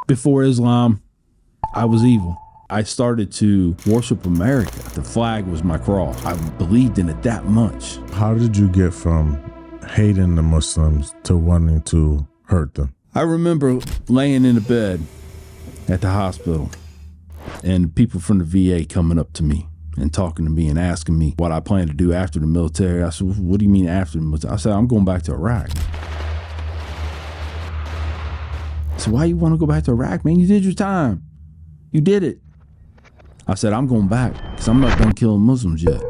Before Islam, I was evil. I started to worship America. The flag was my cross. I believed in it that much. How did you get from hating the Muslims to wanting to hurt them? I remember laying in the bed at the hospital and people from the VA coming up to me and talking to me and asking me what I plan to do after the military. I said, what do you mean after the military? I said, I'm going back to Iraq. So why you want to go back to Iraq, man? You did your time. You did it. I said, I'm going back because I'm not done killing Muslims yet.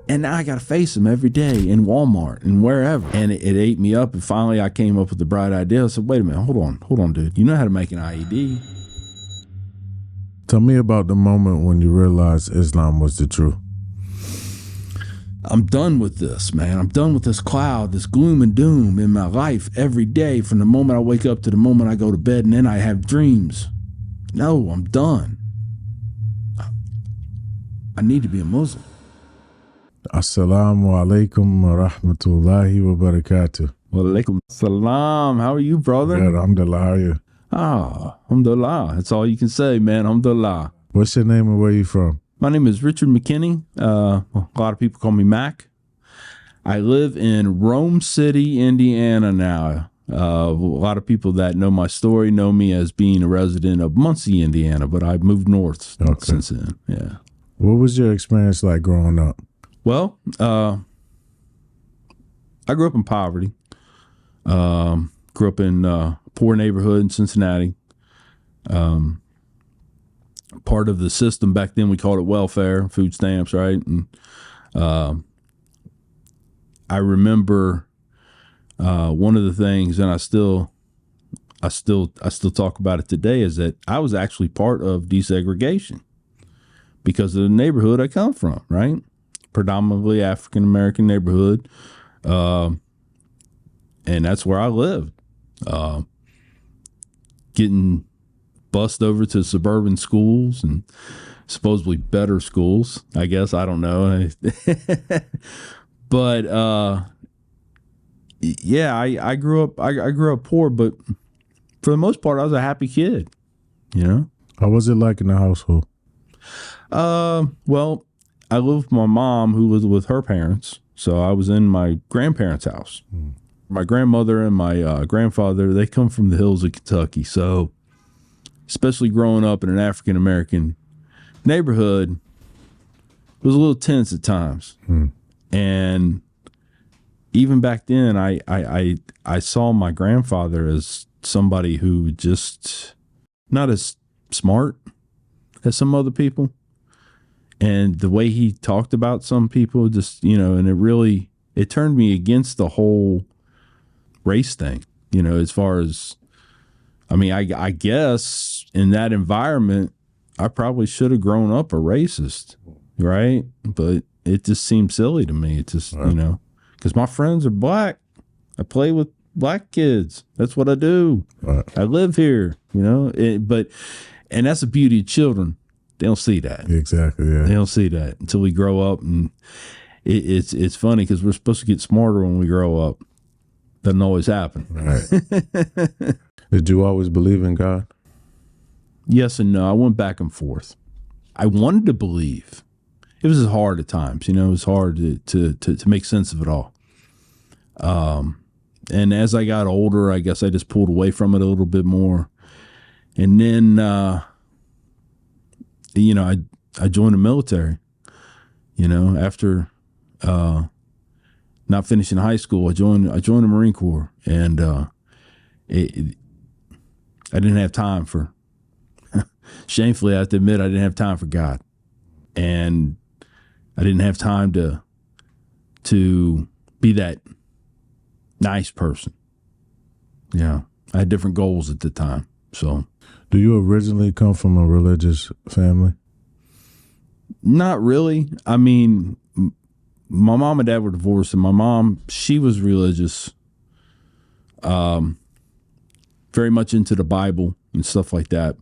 And now I got to face them every day in Walmart and wherever. And it ate me up. And finally I came up with the bright idea. I said, wait a minute, hold on, dude. You know how to make an IED. Tell me about the moment when you realized Islam was the truth. I'm done with this, man. I'm done with this cloud, this gloom and doom in my life every day from the moment I wake up to the moment I go to bed, and then I have dreams. No, I'm done. I need to be a Muslim. Assalamu alaikum wa rahmatullahi wa barakatuh. Wa alaikum salam. How are you, brother? Good, alhamdulillah. How are you? Ah, alhamdulillah. That's all you can say, man. Alhamdulillah. What's your name and where you from? My name is Richard McKinney. A lot of people call me Mac. I live in Rome City, Indiana now. A lot of people that know my story know me as being a resident of Muncie, Indiana, but I've moved north since then. Yeah. What was your experience like growing up? Well, I grew up in poverty. Grew up in a poor neighborhood in Cincinnati. Part of the system back then, we called it welfare, food stamps, right? And I remember one of the things, and I still talk about it today, is that I was actually part of desegregation because of the neighborhood I come from, right? Predominantly African American neighborhood, and that's where I lived. Getting bussed over to suburban schools and supposedly better schools, I guess. I don't know. But yeah, I grew up poor, but for the most part I was a happy kid, you know. How was it like in the household? Well, I lived with my mom who was with her parents, so I was in my grandparents' house. My grandmother and my grandfather, they come from the hills of Kentucky, so especially growing up in an African-American neighborhood, it was a little tense at times. And even back then, I saw my grandfather as somebody who just not as smart as some other people. And the way he talked about some people, just, you know, and it turned me against the whole race thing, you know, as far as, I mean, I guess in that environment, I probably should have grown up a racist, right? But it just seemed silly to me. It just, you know, because my friends are black. I play with black kids. That's what I do. I live here, you know, and that's the beauty of children. They don't see that. Exactly, yeah. They don't see that until we grow up. And it's funny because we're supposed to get smarter when we grow up. Doesn't always happen. Right. Did you always believe in God? Yes and no. I went back and forth. I wanted to believe. It was hard at times, you know. It was hard to make sense of it all. And as I got older, I guess I just pulled away from it a little bit more. And then, you know, I joined the military. You know, after not finishing high school, I joined the Marine Corps, and I didn't have time for. Shamefully, I have to admit, I didn't have time for God, and I didn't have time to be that nice person. Yeah, I had different goals at the time. So, do you originally come from a religious family? Not really. I mean, my mom and dad were divorced, and my mom, she was religious, very much into the Bible and stuff like that.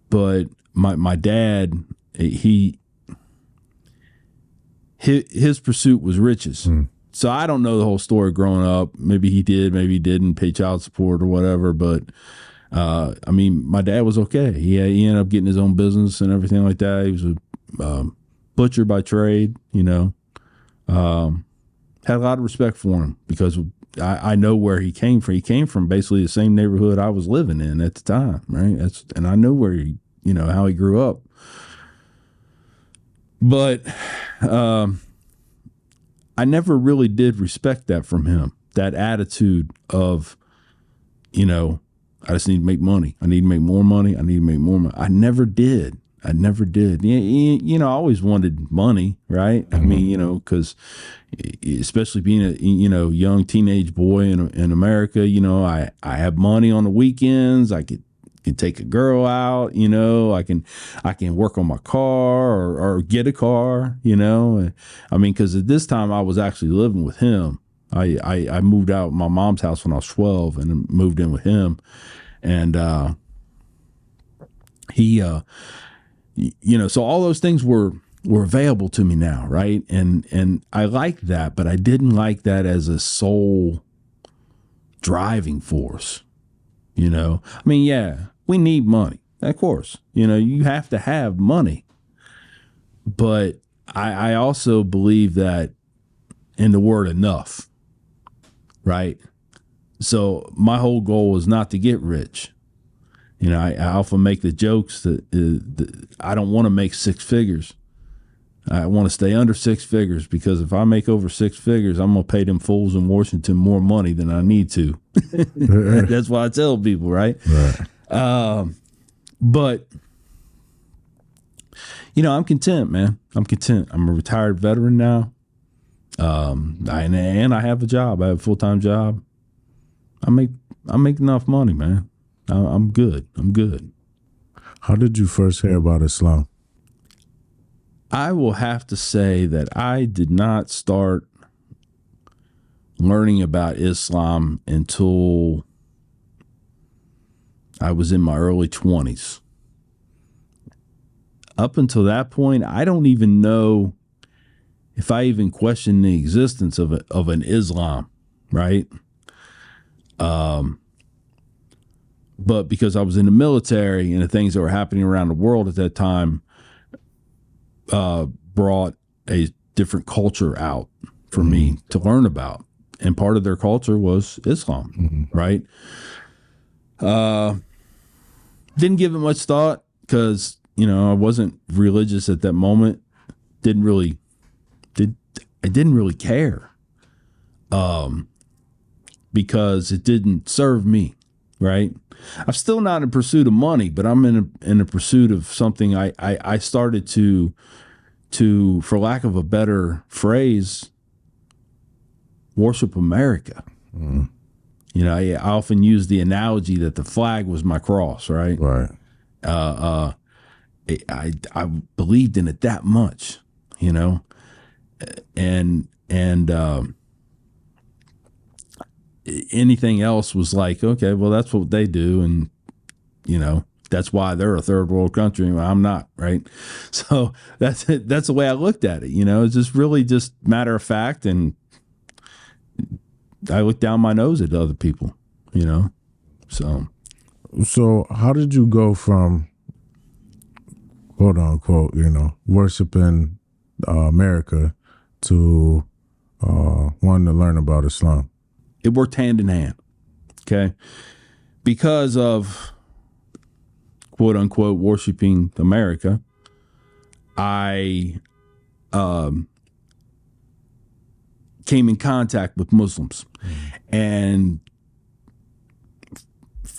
But my dad, his pursuit was riches. So I don't know the whole story growing up. Maybe he did, maybe he didn't pay child support or whatever. But I mean, my dad was okay. He ended up getting his own business and everything like that. He was a butcher by trade, you know. Had a lot of respect for him because I know where he came from. He came from basically the same neighborhood I was living in at the time, right? And I know where he, you know, how he grew up. But I never really did respect that from him, that attitude of, you know, I just need to make money. I need to make more money. I need to make more money. I never did. You know, I always wanted money, right? I mean, you know, because especially being a, you know, young teenage boy in America, you know, I have money on the weekends. I can take a girl out, you know, I can work on my car or get a car, you know. I mean, because at this time I was actually living with him. I moved out of my mom's house when I was 12 and moved in with him. And he, you know, so all those things were available to me now, right? And I liked that, but I didn't like that as a sole driving force, you know. I mean, yeah, we need money, of course. You know, you have to have money. But I also believe that in the word enough, right? So my whole goal is not to get rich. You know, I often make the jokes that I don't want to make six figures. I want to stay under six figures because if I make over six figures, I'm going to pay them fools in Washington more money than I need to. That's what I tell people, right? Right. But, you know, I'm content, man. I'm content. I'm a retired veteran now. And I have a job. I have a full-time job. I make enough money, man. I'm good. How did you first hear about Islam? I will have to say that I did not start learning about Islam until I was in my early 20s. Up until that point, I don't even know if I even questioned the existence of an Islam, right? But because I was in the military and the things that were happening around the world at that time brought a different culture out for me to learn about. And part of their culture was Islam, right? Didn't give it much thought because, you know, I wasn't religious at that moment. I didn't really care because it didn't serve me, right? I'm still not in pursuit of money, but I'm in a pursuit of something I started to, for lack of a better phrase, worship America. You know, I often use the analogy that the flag was my cross, right? Right. I believed in it that much, you know, and anything else was like, okay, well, that's what they do. And, you know, that's why they're a third world country. Well, I'm not, right? So that's it. That's the way I looked at it. You know, it's just really just matter of fact. And I looked down my nose at other people, you know, so how did you go from, quote unquote, you know, worshiping America to wanting to learn about Islam? It worked hand in hand, okay? Because of, quote unquote, worshiping America, I came in contact with Muslims, and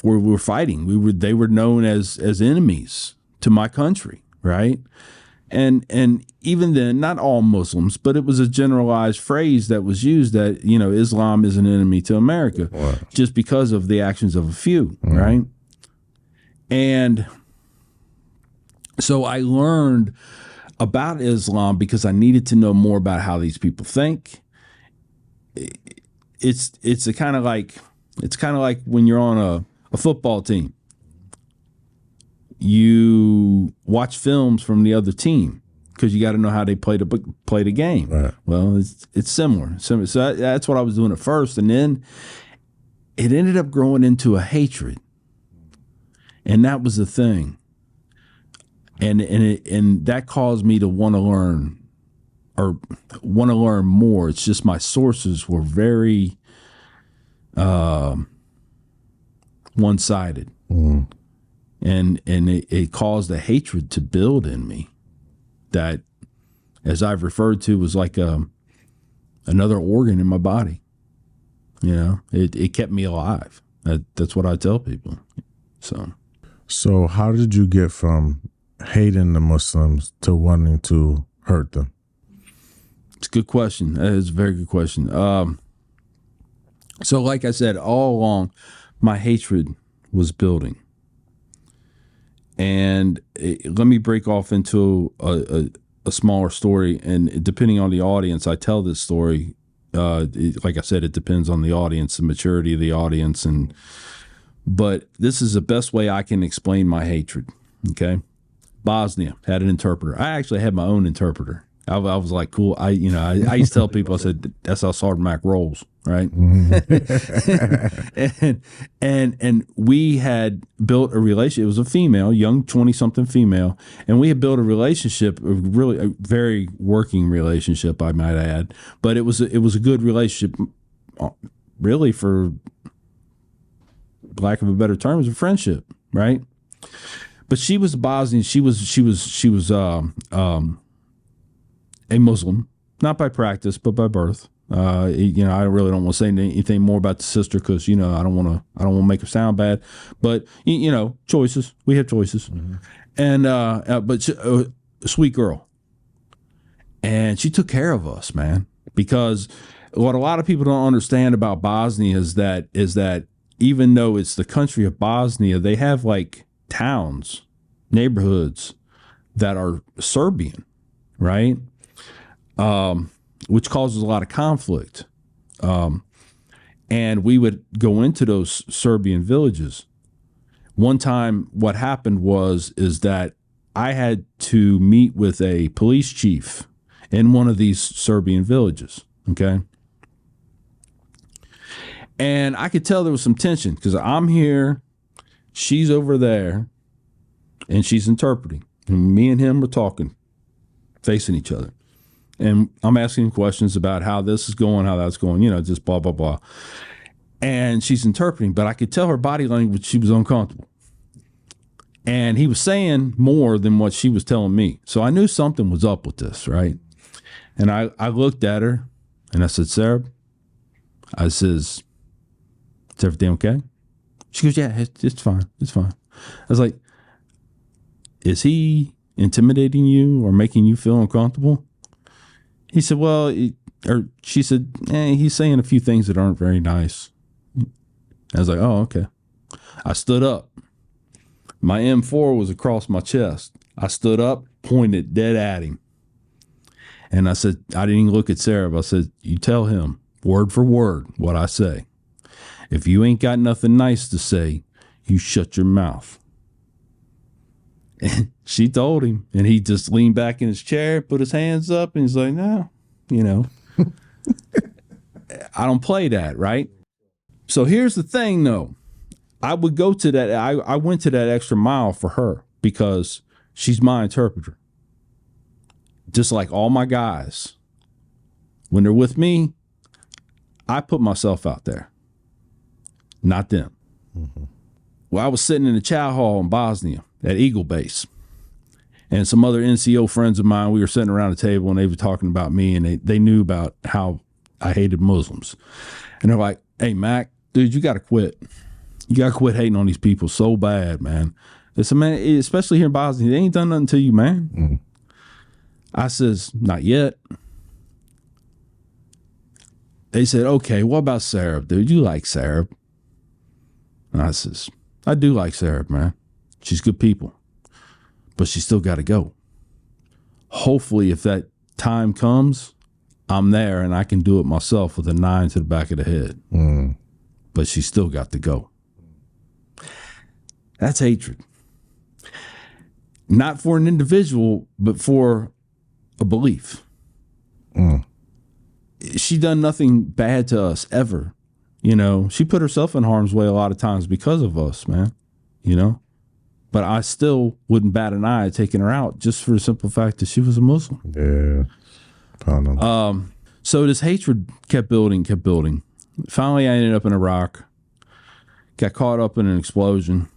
we were fighting. They were known as enemies to my country, right? And even then, not all Muslims, but it was a generalized phrase that was used that, you know, Islam is an enemy to America just because of the actions of a few, right? And so I learned about Islam because I needed to know more about how these people think. It's kind of like when you're on a football team. You watch films from the other team because you got to know how they play the game. Right. Well, it's similar. So that's what I was doing at first, and then it ended up growing into a hatred And that was the thing. And that caused me to want to learn more. It's just my sources were very one-sided. And it caused a hatred to build in me that, as I've referred to, was like another organ in my body. You know, it kept me alive. That's what I tell people. So how did you get from hating the Muslims to wanting to hurt them? It's a good question. That is a very good question. So like I said, all along, my hatred was building. And let me break off into a smaller story. And depending on the audience, I tell this story. Like I said, it depends on the audience, the maturity of the audience. But this is the best way I can explain my hatred. Okay. Bosnia had an interpreter. I actually had my own interpreter. I was like, cool. I used to tell people, I said, that's how Sergeant Mac rolls, right? and we had built a relationship. It was a female, young 20-something female, and we had built a relationship, a very working relationship, I might add. But it was a good relationship, really, for lack of a better term, it was a friendship, right? But she was Bosnian. She was a Muslim, not by practice, but by birth. I really don't want to say anything more about the sister because, I don't want to make her sound bad, but choices, we have choices. Mm-hmm. And, but she, a sweet girl, and she took care of us, man, because what a lot of people don't understand about Bosnia is that even though it's the country of Bosnia, they have like towns, neighborhoods that are Serbian, right? Which causes a lot of conflict. And we would go into those Serbian villages. One time what happened is that I had to meet with a police chief in one of these Serbian villages, okay? And I could tell there was some tension because I'm here, she's over there, and she's interpreting. And me and him were talking, facing each other. And I'm asking questions about how this is going, how that's going, just blah, blah, blah. And she's interpreting, but I could tell her body language, she was uncomfortable. And he was saying more than what she was telling me. So I knew something was up with this, right? And I looked at her and I said, Sarah, I says, is everything okay? She goes, yeah, it's fine. It's fine. I was like, is he intimidating you or making you feel uncomfortable? He said, well, she said, he's saying a few things that aren't very nice. I was like, oh, okay. I stood up. My M4 was across my chest. I stood up, pointed dead at him. And I said, I didn't even look at Sarah, but I said, you tell him word for word what I say. If you ain't got nothing nice to say, you shut your mouth. And she told him, and he just leaned back in his chair, put his hands up, and he's like, no, I don't play that, right? So here's the thing, though. I would go to that. I went to that extra mile for her because she's my interpreter. Just like all my guys, when they're with me, I put myself out there, not them. Mm-hmm. Well, I was sitting in the chow hall in Bosnia at Eagle Base, and some other NCO friends of mine, we were sitting around a table and they were talking about me, and they knew about how I hated Muslims. And they're like, hey, Mac, dude, you got to quit. You got to quit hating on these people so bad, man. It's a man, especially here in Bosnia, they ain't done nothing to you, man. Mm-hmm. I says, not yet. They said, okay, what about Sarah, dude? You like Sarah? And I says, I do like Sarah, man. She's good people, but she still got to go. Hopefully, if that time comes, I'm there and I can do it myself with a 9 to the back of the head. Mm. But she still got to go. That's hatred. Not for an individual, but for a belief. Mm. She done nothing bad to us ever. She put herself in harm's way a lot of times because of us, man. but I still wouldn't bat an eye at taking her out just for the simple fact that she was a Muslim. Yeah. Found them. So this hatred kept building. Finally, I ended up in Iraq, got caught up in an explosion,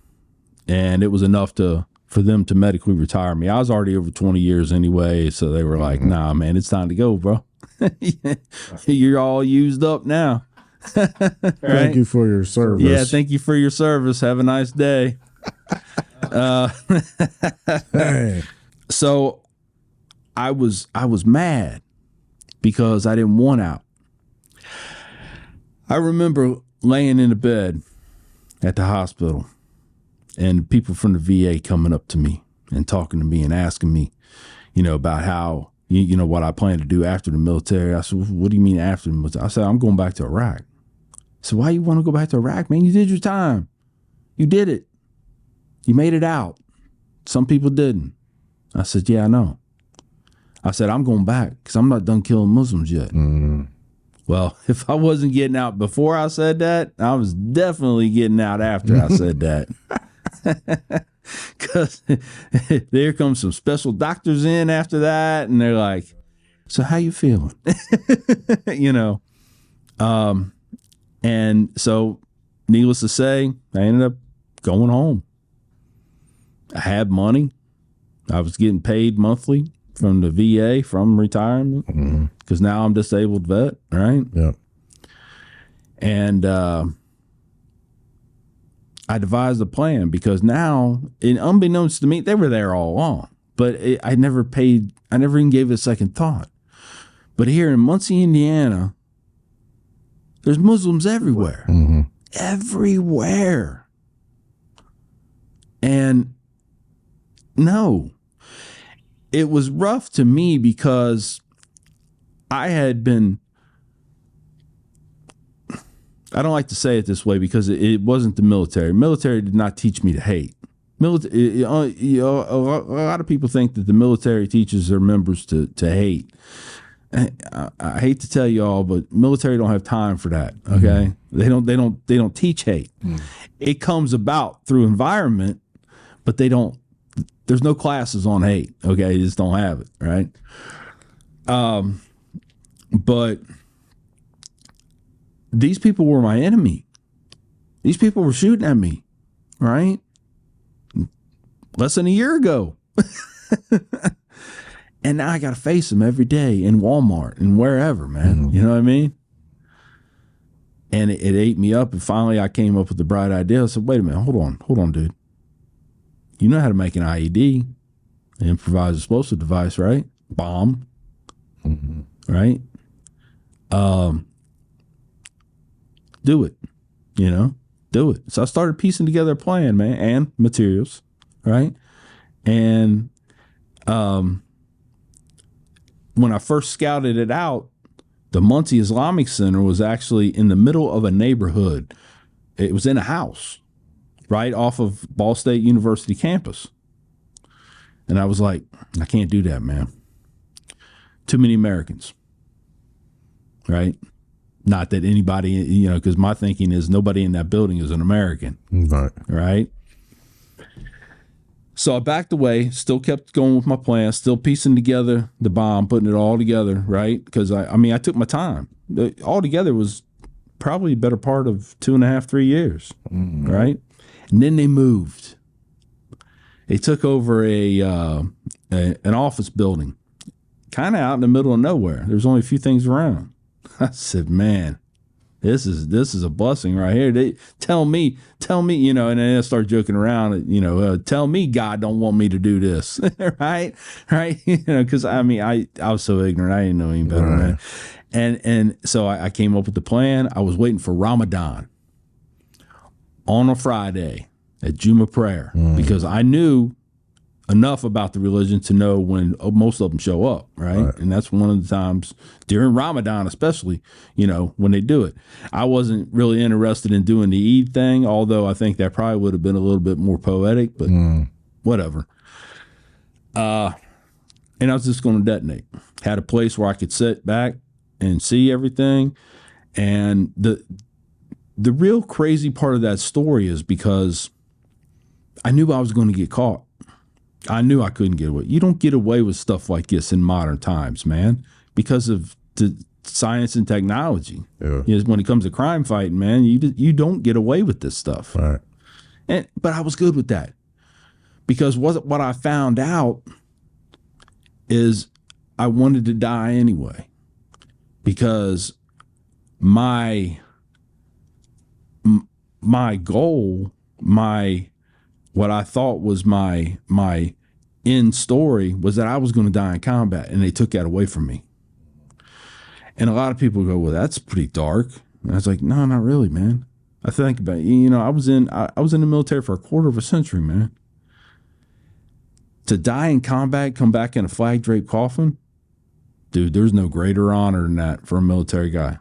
and it was enough for them to medically retire me. I was already over 20 years anyway, so they were like, nah, man, it's time to go, bro. You're all used up now. Right? Thank you for your service. Yeah, thank you for your service. Have a nice day. Hey. So I was mad because I didn't want out. I remember laying in the bed at the hospital and people from the VA coming up to me and talking to me and asking me, about how, what I plan to do after the military. I said, what do you mean after the military? I said, I'm going back to Iraq. So why you want to go back to Iraq, man? You did your time. You did it. You made it out. Some people didn't. I said, yeah, I know. I said, I'm going back because I'm not done killing Muslims yet. Well, if I wasn't getting out before I said that, I was definitely getting out after I said that. Because there comes some special doctors in after that, and they're like, so how you feeling? And so needless to say, I ended up going home. I had money. I was getting paid monthly from the VA from retirement because now I'm disabled vet, right? Yeah. And I devised a plan because now, unbeknownst to me, they were there all along, but I never even gave it a second thought. But here in Muncie, Indiana, there's Muslims everywhere. Everywhere. And no, it was rough to me because I had been, I don't like to say it this way because it wasn't the military. Military did not teach me to hate. A lot of people think that the military teaches their members to hate. I hate to tell you all, but military don't have time for that. Okay, they don't teach hate. It comes about through environment, but they don't. There's no classes on hate. Okay, they just don't have it. Right. But these people were my enemy. These people were shooting at me. Right. Less than a year ago. And now I got to face them every day in Walmart and wherever, man. You know what I mean? And it ate me up. And finally I came up with the bright idea. I said, wait a minute, hold on, dude. You know how to make an IED, an improvised explosive device, right? Bomb, right? Do it, do it. So I started piecing together a plan, man, and materials, right? And when I first scouted it out, the Muncie Islamic Center was actually in the middle of a neighborhood. It was in a house right off of Ball State University campus. And I was like, I can't do that, man. Too many Americans, right? Not that anybody, because my thinking is nobody in that building is an American, right? So I backed away, still kept going with my plan, still piecing together the bomb, putting it all together, right? Because I took my time. All together was probably a better part of 2.5, 3 years, right? And then they moved. They took over an office building, kind of out in the middle of nowhere. There's only a few things around. I said, man, this is a blessing right here. They tell me, and then I start joking around, tell me God don't want me to do this, right? Because I was so ignorant, I didn't know any better, man. And so I came up with the plan. I was waiting for Ramadan on a Friday at Juma prayer because I knew enough about the religion to know when most of them show up, right? And that's one of the times during Ramadan, especially, when they do it. I wasn't really interested in doing the Eid thing, although I think that probably would have been a little bit more poetic, but whatever. And I was just going to detonate. Had a place where I could sit back and see everything. And the real crazy part of that story is because I knew I was going to get caught. I knew I couldn't get away. You don't get away with stuff like this in modern times, man, because of the science and technology. Yeah. When it comes to crime fighting, man, you don't get away with this stuff. Right. But I was good with that, because what I found out is I wanted to die anyway, because my goal, what I thought was my end story was that I was going to die in combat, and they took that away from me. And a lot of people go, well, that's pretty dark. And I was like, no, not really, man. I think about it. You know, I was in the military for a quarter of a century, man. To die in combat, come back in a flag draped coffin, dude, there's no greater honor than that for a military guy.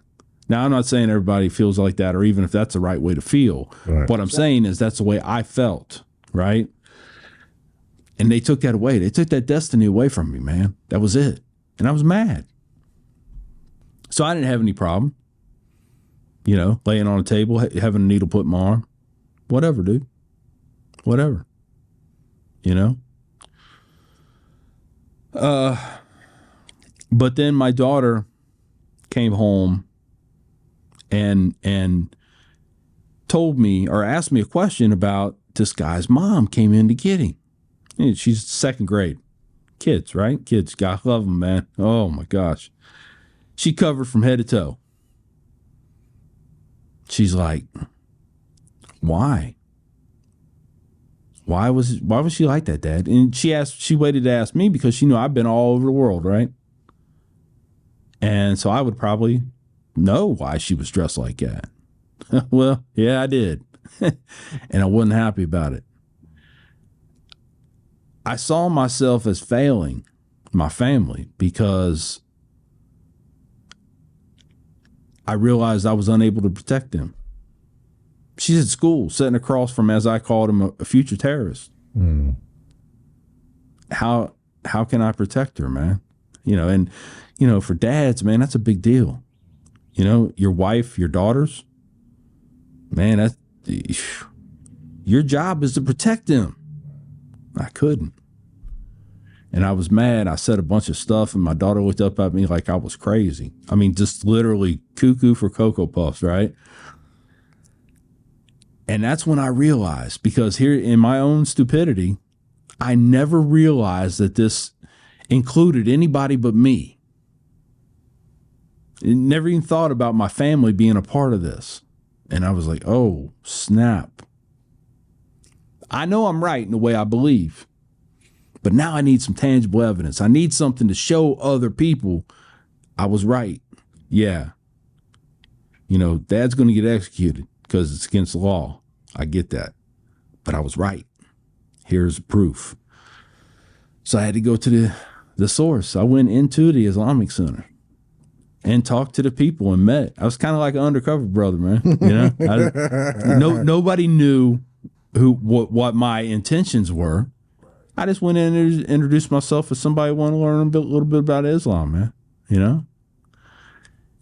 Now, I'm not saying everybody feels like that, or even if that's the right way to feel. Right. What I'm saying is that's the way I felt, right? And they took that away. They took that destiny away from me, man. That was it. And I was mad. So I didn't have any problem, you know, laying on a table, having a needle put in my arm. Whatever, dude. Whatever. You know? But then my daughter came home and told me, or asked me a question about this guy's mom came in to get him. She's second grade. Kids, right? Kids, God love them, man. Oh my gosh. She covered from head to toe. She's like, why? Why was she like that, Dad? And she waited to ask me because she knew I've been all over the world, right? And so I would probably know why she was dressed like that. Well, yeah, I did. And I wasn't happy about it. I saw myself as failing my family because I realized I was unable to protect them. She's at school, sitting across from, as I called him, a future terrorist. Mm. How can I protect her, man? You know, and, you know, for dads, man, that's a big deal. You know, your wife, your daughters, man, your job is to protect them. I couldn't. And I was mad. I said a bunch of stuff, and my daughter looked up at me like I was crazy. I mean, just literally cuckoo for Cocoa Puffs, right? And that's when I realized, because here in my own stupidity, I never realized that this included anybody but me. I never even thought about my family being a part of this. And I was like, oh, snap. I know I'm right in the way I believe, but now I need some tangible evidence. I need something to show other people I was right. Yeah. You know, Dad's going to get executed because it's against the law. I get that. But I was right. Here's the proof. So I had to go to the source. I went into the Islamic Center and talked to the people and met. I was kind of like an undercover brother, man. You know, nobody knew what my intentions were. I just went in and introduced myself as somebody who wanted to learn a little bit about Islam, man. You know?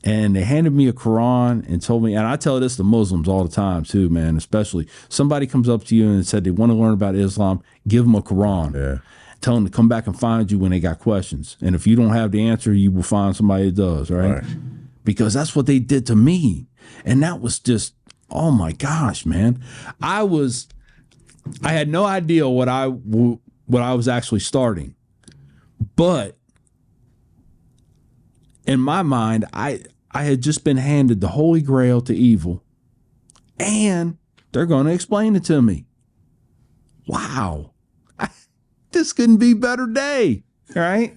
And they handed me a Quran and told me, and I tell this to Muslims all the time too, man, especially somebody comes up to you and said they want to learn about Islam, give them a Quran. Yeah. Tell them to come back and find you when they got questions. And if you don't have the answer, you will find somebody that does, right? Because that's what they did to me. And that was just, oh my gosh, man. I had no idea what I was actually starting. But in my mind, I had just been handed the Holy Grail to evil, and they're going to explain it to me. Wow. This couldn't be a better day, right?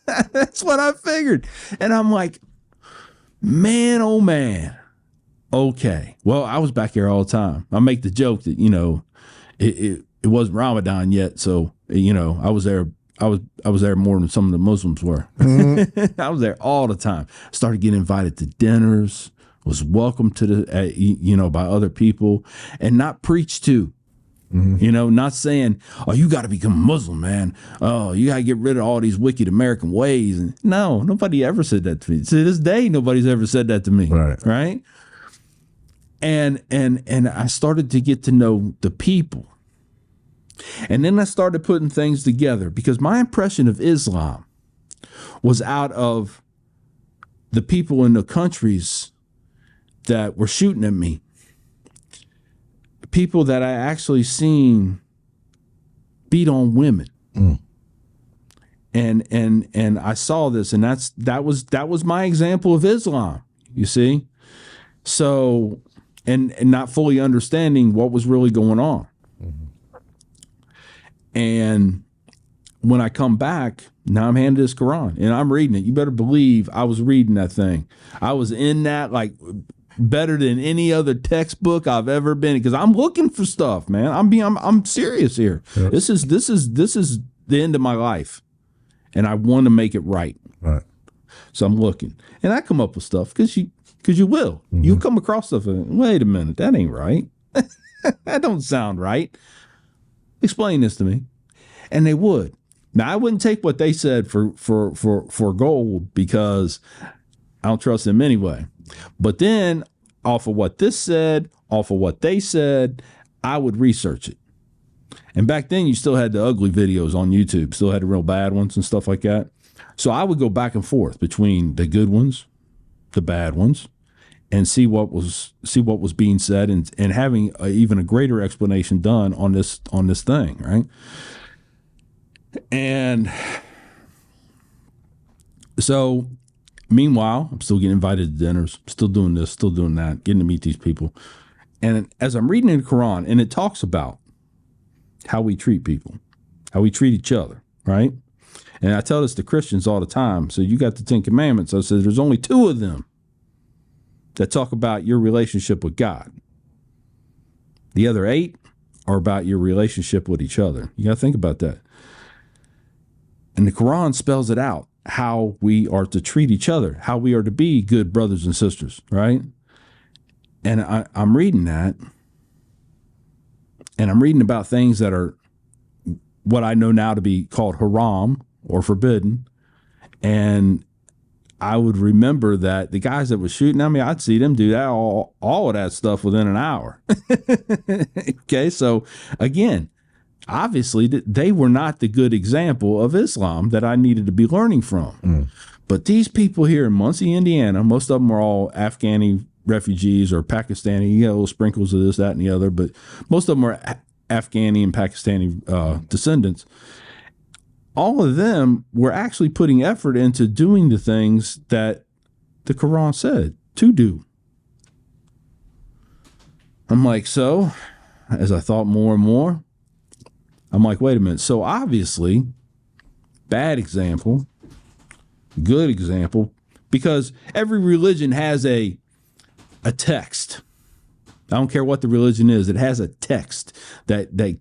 That's what I figured. And I'm like, man, oh man. Okay. Well, I was back here all the time. I make the joke that, you know, it wasn't Ramadan yet. So, you know, I was there. I was there more than some of the Muslims were. Mm-hmm. I was there all the time. Started getting invited to dinners, was welcomed to the, you know, by other people, and not preached to. Mm-hmm. You know, not saying, oh, you got to become a Muslim, man. Oh, you got to get rid of all these wicked American ways. And no, nobody ever said that to me. To this day, nobody's ever said that to me. Right? And I started to get to know the people. And then I started putting things together because my impression of Islam was out of the people in the countries that were shooting at me, people that I actually seen beat on women. And I saw this, and that was my example of Islam, you see? So, and not fully understanding what was really going on. And when I come back, now I'm handed this Quran and I'm reading it. You better believe I was reading that thing. I was in that like better than any other textbook I've ever been, because I'm looking for stuff, man. I'm serious here. Yep. This is the end of my life, and I want to make it right. Right. So I'm looking, and I come up with stuff because you will. You come across stuff and wait a minute, that ain't right. That don't sound right. Explain this to me. And they would. Now I wouldn't take what they said for gold, because I don't trust them anyway. But then off of what this said, off of what they said, I would research it. And back then you still had the ugly videos on YouTube, still had the real bad ones and stuff like that. So I would go back and forth between the good ones, the bad ones, and see what was being said, and having even a greater explanation done on this thing, right? And so meanwhile, I'm still getting invited to dinners, still doing this, still doing that, getting to meet these people. And as I'm reading the Quran, and it talks about how we treat people, how we treat each other, right? And I tell this to Christians all the time. So you got the 10 Commandments. I said there's only 2 of them that talk about your relationship with God. The other 8 are about your relationship with each other. You got to think about that. And the Quran spells it out, how we are to treat each other, how we are to be good brothers and sisters, right? And I'm reading that, and I'm reading about things that are what I know now to be called haram or forbidden. And I would remember that the guys that were shooting at me, I'd see them do that all of that stuff within an hour. Okay, so again, obviously they were not the good example of Islam that I needed to be learning from. But these people here in Muncie, Indiana, most of them are all Afghani refugees or Pakistani. You got little sprinkles of this, that, and the other, but most of them are Afghani and Pakistani descendants. All of them were actually putting effort into doing the things that the Quran said to do. I'm like, so as I thought more and more, I'm like, wait a minute. So obviously, bad example, good example, because every religion has a text. I don't care what the religion is. It has a text that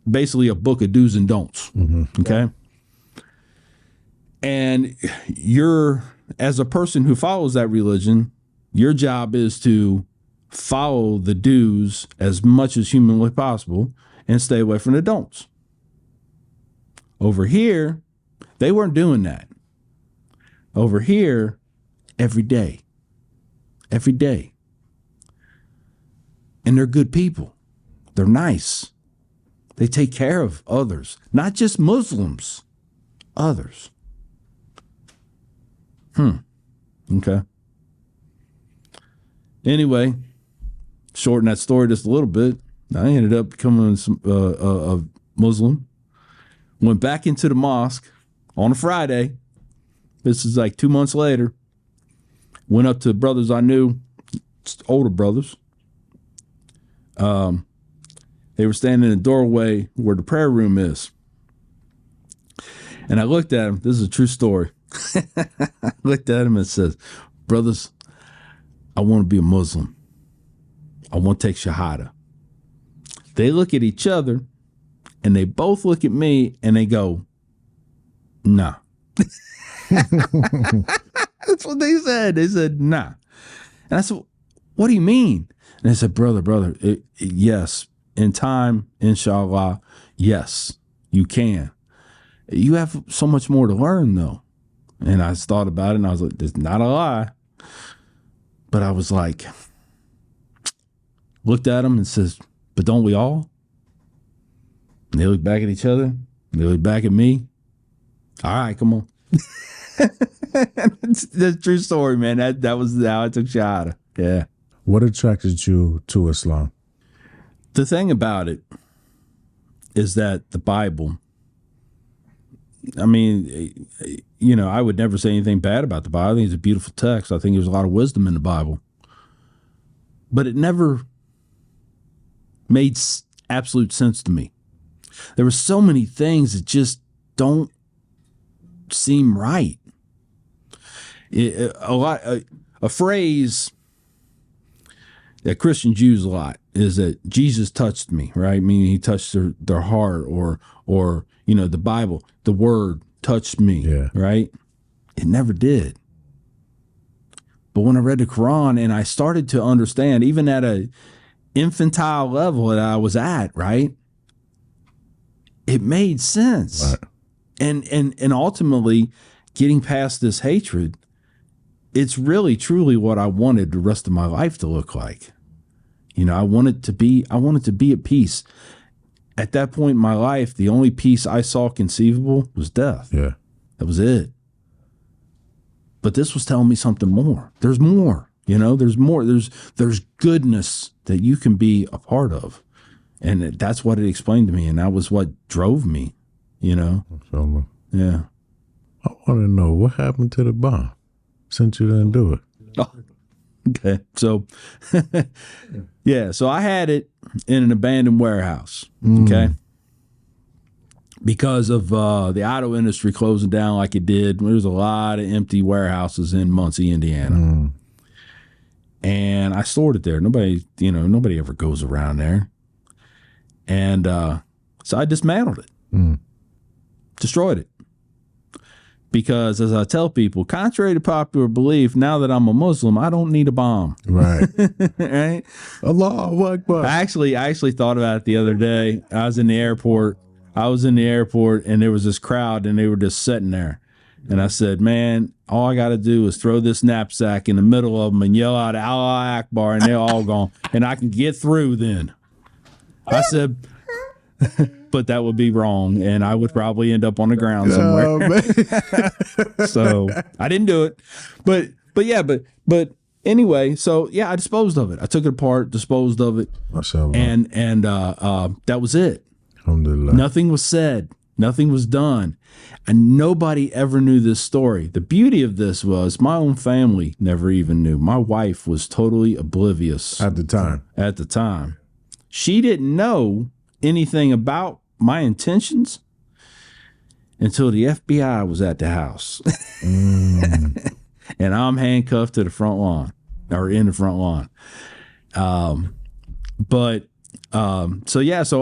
basically a book of do's and don'ts. Okay. And you're, as a person who follows that religion, your job is to follow the do's as much as humanly possible and stay away from the don'ts. Over here, they weren't doing that. Over here, every day. And they're good people. They're nice. They take care of others, not just Muslims, others. Okay. Anyway, shorten that story just a little bit. I ended up becoming a Muslim. Went back into the mosque on a Friday. This is like 2 months later. Went up to brothers I knew, older brothers. They were standing in the doorway where the prayer room is. And I looked at them. This is a true story. I looked at them and says, brothers, I want to be a Muslim. I want to take Shahada. They look at each other and they both look at me and they go, nah. That's what they said. They said, nah. And I said, what do you mean? And they said, brother, yes, in time, inshallah, yes, you can. You have so much more to learn, though. And I thought about it, and I was like, it's not a lie. But I was like, looked at him and says, but don't we all? They looked back at each other. They looked back at me. All right, come on. That's a true story, man. That was how I took Shahada. Yeah. What attracted you to Islam? The thing about it is that the Bible, I mean, you know, I would never say anything bad about the Bible. I think it's a beautiful text. I think there's a lot of wisdom in the Bible. But it never made absolute sense to me. There were so many things that just don't seem right. A phrase that Christians use a lot is that Jesus touched me, right? Meaning he touched their heart, or you know, the Bible, the word touched me, right? It never did. But when I read the Quran and I started to understand, even at a infantile level that I was at, right? It made sense. Right. And ultimately getting past this hatred, it's really truly what I wanted the rest of my life to look like. You know, I wanted to be at peace. At that point in my life, the only peace I saw conceivable was death. Yeah. That was it. But this was telling me something more. There's more, you know, there's more. There's goodness that you can be a part of. And that's what it explained to me. And that was what drove me, you know? Yeah. I want to know what happened to the bomb since you didn't do it. Oh, okay. So, yeah. So I had it in an abandoned warehouse. Okay. Because of the auto industry closing down like it did, there's a lot of empty warehouses in Muncie, Indiana. And I stored it there. Nobody ever goes around there. And so I dismantled it, destroyed it. Because as I tell people, contrary to popular belief, now that I'm a Muslim, I don't need a bomb. Right. Right? Allahu Akbar. I actually thought about it the other day. I was in the airport and there was this crowd and they were just sitting there. And I said, man, all I got to do is throw this knapsack in the middle of them and yell out Allah Akbar and they're all gone. And I can get through then. I said, but that would be wrong. And I would probably end up on the ground somewhere. So I didn't do it. But anyway, so yeah, I disposed of it. I took it apart, disposed of it. And that was it. Alhamdulillah. Nothing was said. Nothing was done. And nobody ever knew this story. The beauty of this was my own family never even knew. My wife was totally oblivious. At the time. She didn't know anything about my intentions until the FBI was at the house. And I'm handcuffed to the front lawn, or in the front lawn. So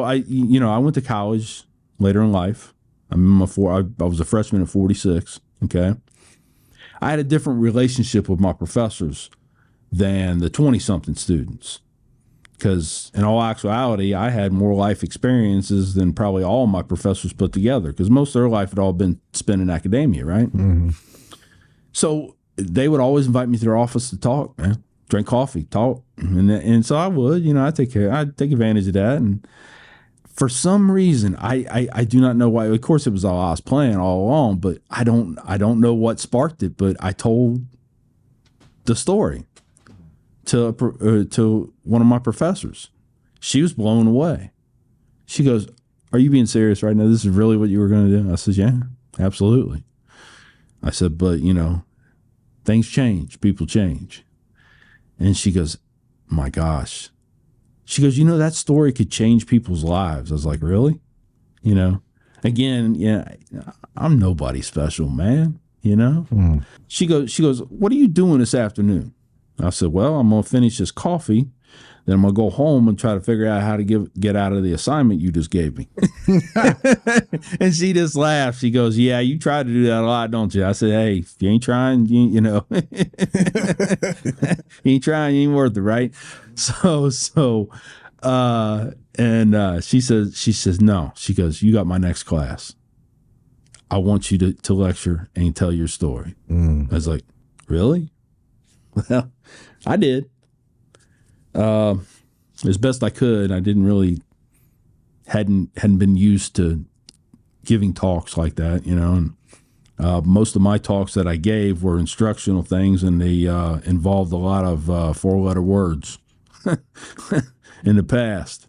I went to college later in life. I was a freshman at 46. Okay. I had a different relationship with my professors than the 20-something students. Because in all actuality, I had more life experiences than probably all my professors put together. Because most of their life had all been spent in academia, right? So they would always invite me to their office to talk, man. Drink coffee, talk. And so I would, I'd take advantage of that. And for some reason, I do not know why. Of course, it was all I was playing all along, but I don't know what sparked it. But I told the story to one of my professors. She was blown away. She goes, "Are you being serious right now? This is really what you were going to do?" I said, "Yeah, absolutely." I said, "But things change, people change." And she goes, "My gosh." She goes, "That story could change people's lives." I was like, "Really?" Again, I'm nobody special, man. She goes, "What are you doing this afternoon?" I said, "Well, I'm going to finish this coffee. Then I'm going to go home and try to figure out how to get out of the assignment you just gave me." And she just laughed. She goes, "Yeah, you try to do that a lot, don't you?" I said, "Hey, if you ain't trying, you ain't trying, you ain't worth it, right?" She says, "No." She goes, "You got my next class. I want you to lecture and tell your story." I was like, "Really?" Well, I did. As best I could. I didn't really hadn't been used to giving talks like that, and most of my talks that I gave were instructional things, and they involved a lot of 4-letter words in the past.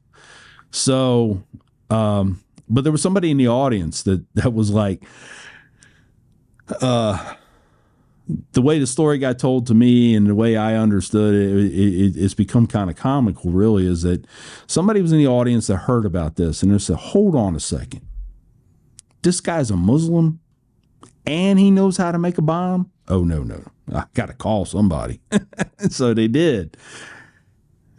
So, but there was somebody in the audience that was like, the way the story got told to me and the way I understood it's become kind of comical, really, is that somebody was in the audience that heard about this and they said, hold on a second. This guy's a Muslim and he knows how to make a bomb? Oh, no. I got to call somebody. So they did.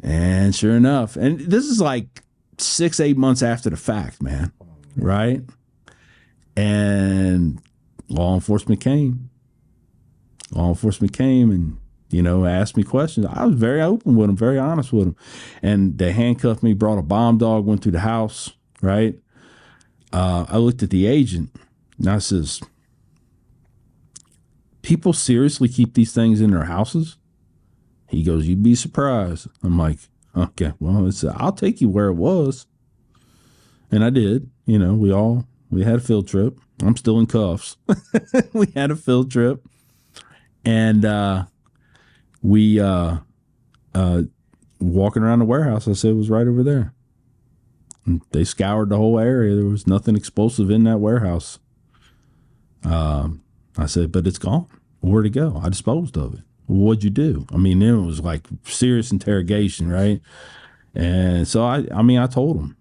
And sure enough, and this is like 6-8 months after the fact, man. Right? And law enforcement came and, asked me questions. I was very open with them, very honest with them. And they handcuffed me, brought a bomb dog, went through the house, right? I looked at the agent and I says, people seriously keep these things in their houses? He goes, you'd be surprised. I'm like, okay, well, I'll take you where it was. And I did. We had a field trip. I'm still in cuffs. We had a field trip. And we walking around the warehouse, I said it was right over there. And they scoured the whole area. There was nothing explosive in that warehouse. I said, but it's gone. Where'd it go? I disposed of it. Well, what'd you do? I mean, then it was like serious interrogation, right? And so I told them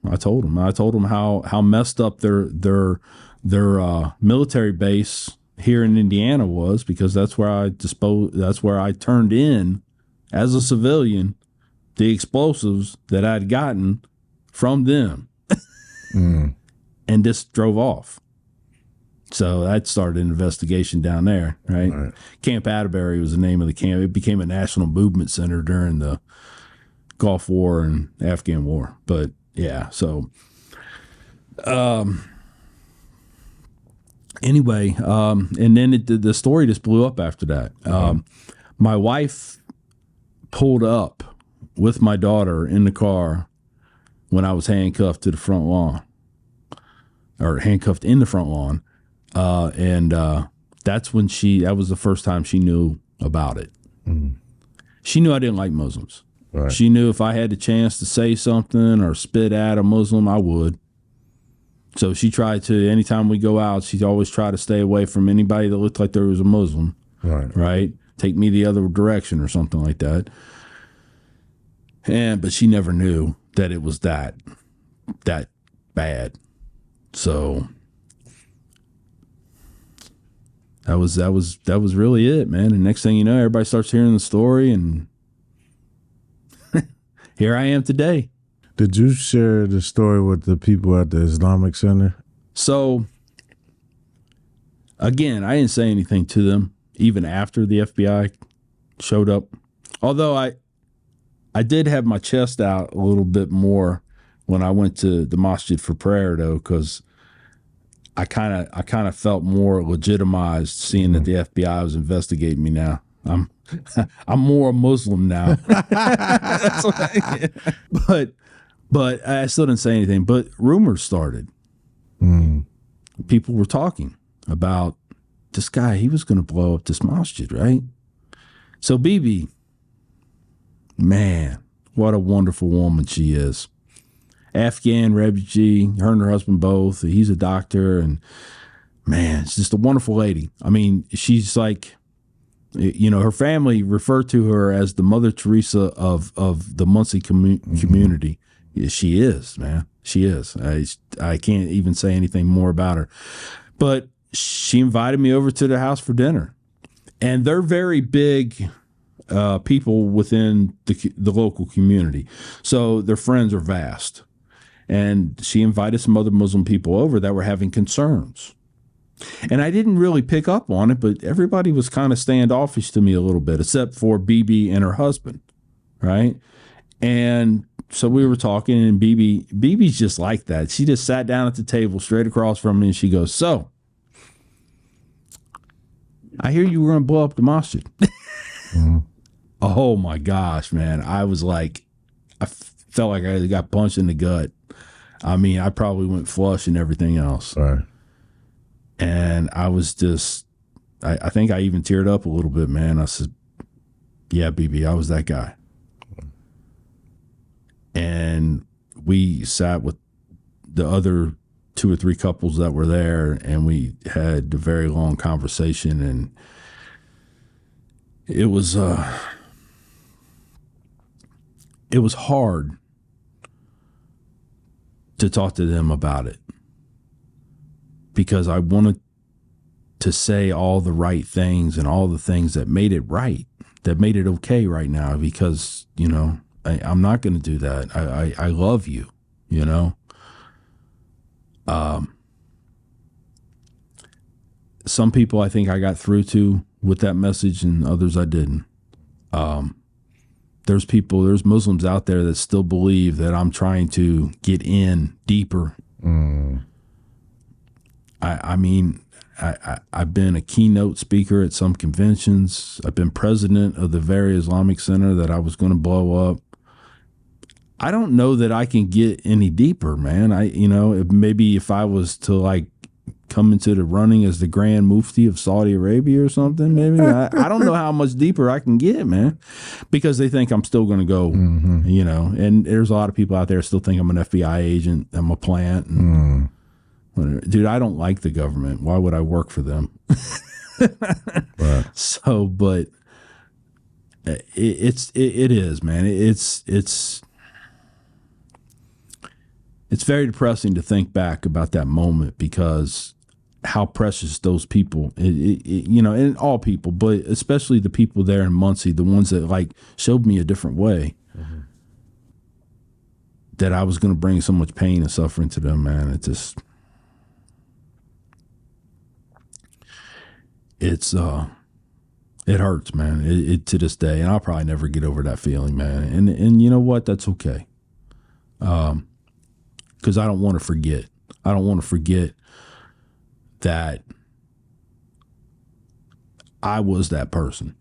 how messed up their military base here in Indiana was, because that's where I turned in as a civilian the explosives that I'd gotten from them and just drove off. So that started an investigation down there, right? Camp Atterbury was the name of the camp. It became a national movement center during the Gulf War and Afghan War. But yeah, so anyway, and then the story just blew up after that. My wife pulled up with my daughter in the car when I was handcuffed to the front lawn, or handcuffed in the front lawn. And that was the first time she knew about it. She knew I didn't like Muslims. Right. She knew if I had the chance to say something or spit at a Muslim, I would. So she tried to, anytime we go out, she'd always try to stay away from anybody that looked like there was a Muslim. Right? Take me the other direction or something like that. But she never knew that it was that bad. So that was really it, man. And next thing you know, everybody starts hearing the story, and here I am today. Did you share the story with the people at the Islamic Center? So, again, I didn't say anything to them, even after the FBI showed up. Although I did have my chest out a little bit more when I went to the masjid for prayer, though, because I kind of felt more legitimized seeing that the FBI was investigating me now. I'm more a Muslim now. But I still didn't say anything. But rumors started. People were talking about this guy. He was going to blow up this masjid, right? So Bibi, man, what a wonderful woman she is. Afghan refugee, her and her husband both. He's a doctor, and man, she's just a wonderful lady. I mean, she's like, her family refer to her as the Mother Teresa of the Muncie community. Yeah, she is, man. She is. I can't even say anything more about her. But she invited me over to their house for dinner, and they're very big people within the local community, so their friends are vast. And she invited some other Muslim people over that were having concerns. And I didn't really pick up on it, but everybody was kind of standoffish to me a little bit, except for Bibi and her husband, right? And so we were talking, and Bibi's just like that. She just sat down at the table straight across from me, and she goes, so, I hear you were going to blow up the masjid. Oh, my gosh, man. I was like, I felt like I got punched in the gut. I mean, I probably went flush and everything else. Right. And I was just, I think I even teared up a little bit, man. I said, yeah, Bibi, I was that guy. And we sat with the other 2 or 3 couples that were there, and we had a very long conversation, and it was hard to talk to them about it, because I wanted to say all the right things and all the things that made it right, that made it okay right now, because, you know, I'm not going to do that. I love you, you know. Some people I think I got through to with that message, and others I didn't. There's Muslims out there that still believe that I'm trying to get in deeper. I mean, I've been a keynote speaker at some conventions. I've been president of the very Islamic center that I was going to blow up. I don't know that I can get any deeper, man. Maybe if I was to like come into the running as the Grand Mufti of Saudi Arabia or something, maybe I don't know how much deeper I can get, man, because they think I'm still going to go, you know, and there's a lot of people out there still think I'm an FBI agent. I'm a plant. And dude, I don't like the government. Why would I work for them? Right. So, but it is, man. It's very depressing to think back about that moment, because how precious those people, you know, and all people, but especially the people there in Muncie, the ones that like showed me a different way, that I was going to bring so much pain and suffering to them, man. It hurts, man. It to this day, and I'll probably never get over that feeling, man. And you know what? That's okay. Because I don't want to forget. I don't want to forget that I was that person.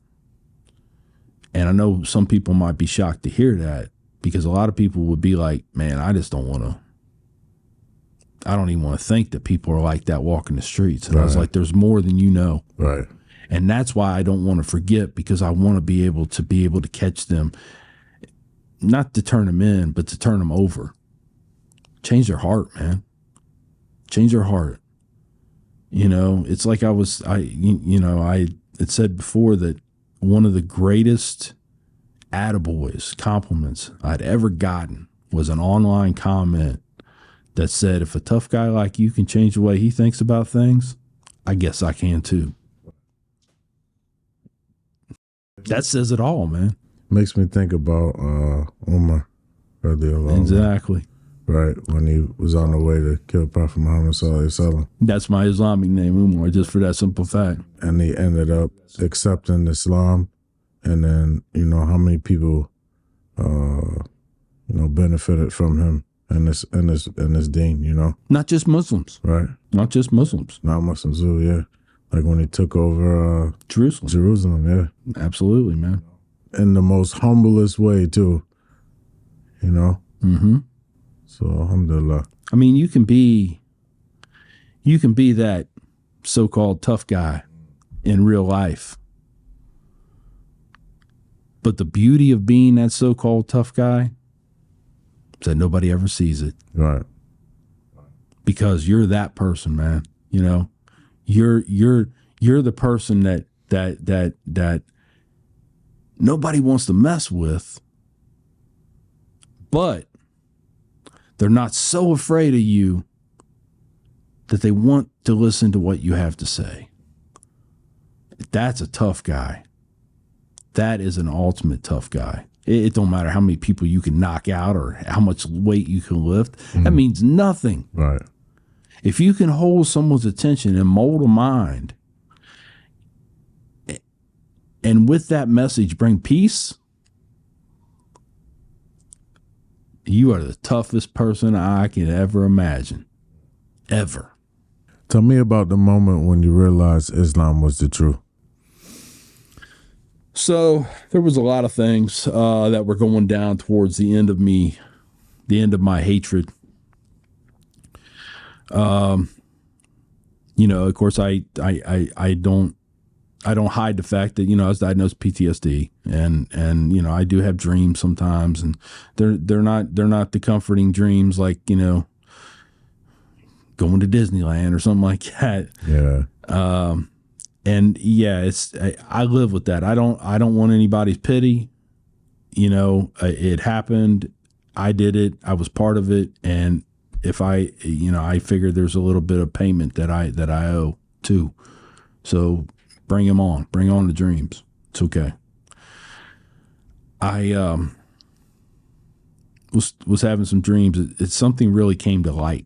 And I know some people might be shocked to hear that, because a lot of people would be like, man, I don't even want to think that people are like that walking the streets. And I was like, there's more than you know. Right. And that's why I don't want to forget, because I want to be able to catch them, not to turn them in, but to turn them over. Change their heart, man. Change their heart. You know, it's like I had said before that one of the greatest attaboys, compliments I'd ever gotten was an online comment that said, if a tough guy like you can change the way he thinks about things, I guess I can too. That says it all, man. Makes me think about Umar. Exactly. Right, when he was on the way to kill Prophet Muhammad sallallahu alaihi wasallam. That's my Islamic name, Umar, just for that simple fact. And he ended up accepting Islam, and then you know how many people, benefited from him and his deen. You know, not just Muslims, right? Not just Muslims, not Muslims too. Yeah, like when he took over Jerusalem. Yeah, absolutely, man. In the most humblest way too. You know. Mm-hmm. So, alhamdulillah. I mean, you can be that so-called tough guy in real life. But the beauty of being that so-called tough guy is that nobody ever sees it. Right. Because you're that person, man. You know, you're the person that nobody wants to mess with, but they're not so afraid of you that they want to listen to what you have to say. That's a tough guy. That is an ultimate tough guy. It don't matter how many people you can knock out or how much weight you can lift. That means nothing. Right. If you can hold someone's attention and mold a mind, and with that message bring peace, you are the toughest person I can ever imagine. Ever. Tell me about the moment when you realized Islam was the truth. So there was a lot of things that were going down towards the end of my hatred You know, of course, I don't hide the fact that, you know, I was diagnosed with PTSD, and you know, I do have dreams sometimes, and they're not the comforting dreams like, you know, going to Disneyland or something like that. Yeah. And yeah, I live with that. I don't want anybody's pity. You know, it happened. I did it. I was part of it. And if I figure there's a little bit of payment that I owe too. So bring them on. Bring on the dreams. It's okay. I was having some dreams. It's something really came to light.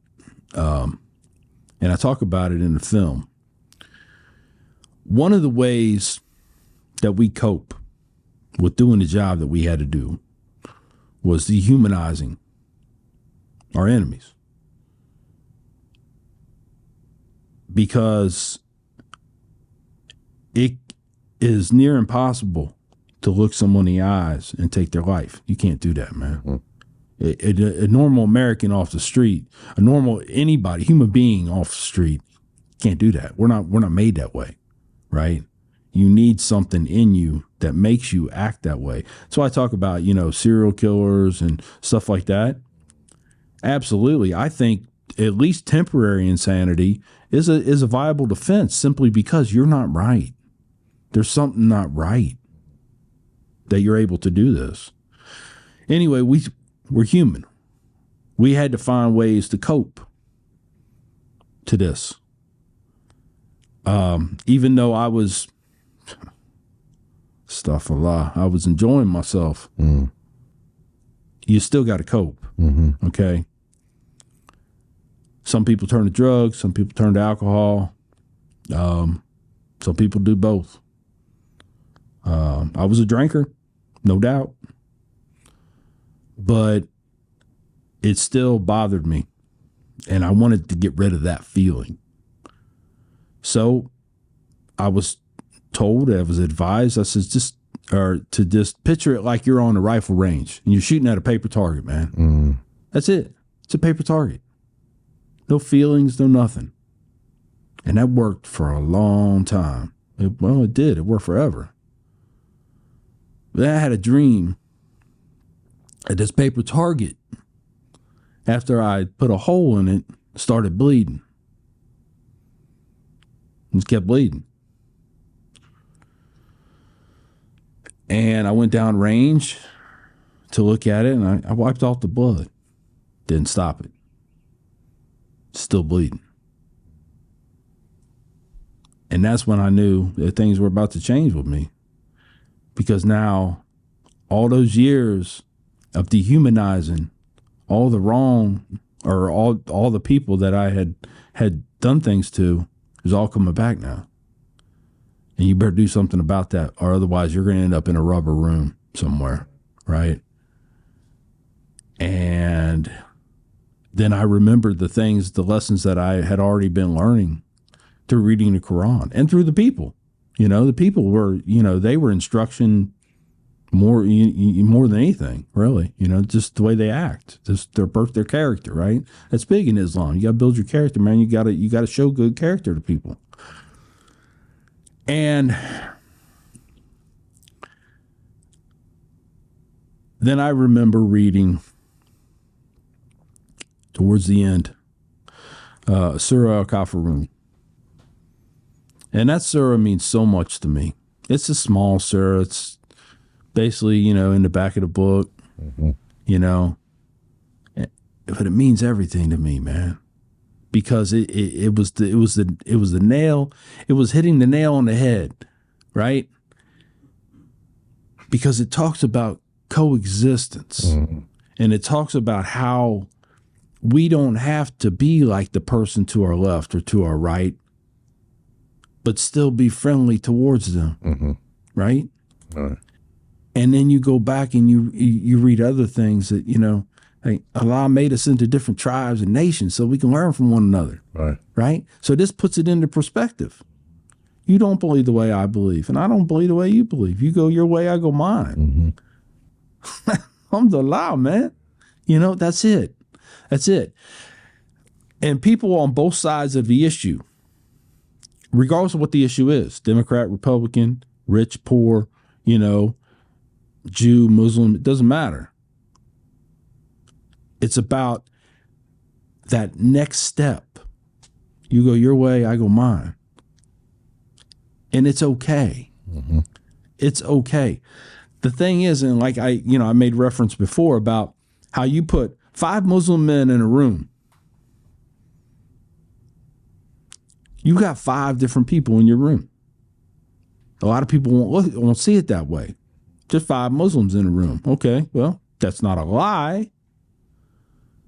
And I talk about it in the film. One of the ways that we cope with doing the job that we had to do was dehumanizing our enemies. Because it is near impossible to look someone in the eyes and take their life. You can't do that, man. A normal American off the street, a normal anybody, human being off the street, can't do that. We're not made that way, right? You need something in you that makes you act that way. So I talk about, you know, serial killers and stuff like that. Absolutely. I think at least temporary insanity is a viable defense simply because you're not right. There's something not right that you're able to do this. Anyway, we're human. We had to find ways to cope to this. Even though I was, astaghfirullah, I was enjoying myself. You still got to cope. Okay. Some people turn to drugs. Some people turn to alcohol. Some people do both. I was a drinker, no doubt. But it still bothered me. And I wanted to get rid of that feeling. So I was told, I was advised, I said, just picture it like you're on a rifle range and you're shooting at a paper target, man. That's it. It's a paper target. No feelings, no nothing. And that worked for a long time. It did. It worked forever. But I had a dream at this paper target, after I put a hole in it, started bleeding. It just kept bleeding. And I went down range to look at it, and I wiped off the blood. Didn't stop it. Still bleeding. And that's when I knew that things were about to change with me. Because now, all those years of dehumanizing all the wrong, or all the people that I had done things to, is all coming back now. And you better do something about that, or otherwise you're going to end up in a rubber room somewhere, right? And then I remembered the lessons that I had already been learning through reading the Quran and through the people. You know, the people were, you know, they were instruction more than anything, really. You know, just the way they act, just their character, right? That's big in Islam. You got to build your character, man. You got to show good character to people. And then I remember reading towards the end, Surah Al-Kafirun. And that surah means so much to me. It's a small surah. It's basically, you know, in the back of the book, you know, but it means everything to me, man, because it was the nail. It was hitting the nail on the head, right? Because it talks about coexistence, and it talks about how we don't have to be like the person to our left or to our right, but still be friendly towards them, right? All right. And then you go back and you read other things that, you know, like Allah made us into different tribes and nations so we can learn from one another, right? So this puts it into perspective. You don't believe the way I believe, and I don't believe the way you believe. You go your way, I go mine. Alhamdulillah, man. You know, that's it. That's it. And people on both sides of the issue, regardless of what the issue is, Democrat, Republican, rich, poor, Jew, Muslim, it doesn't matter. It's about that next step. You go your way, I go mine. And it's okay. Mm-hmm. It's okay. The thing is, and like I made reference before about how you put 5 Muslim men in a room. You got 5 different people in your room. A lot of people won't see it that way. Just 5 Muslims in a room. Okay, well, that's not a lie,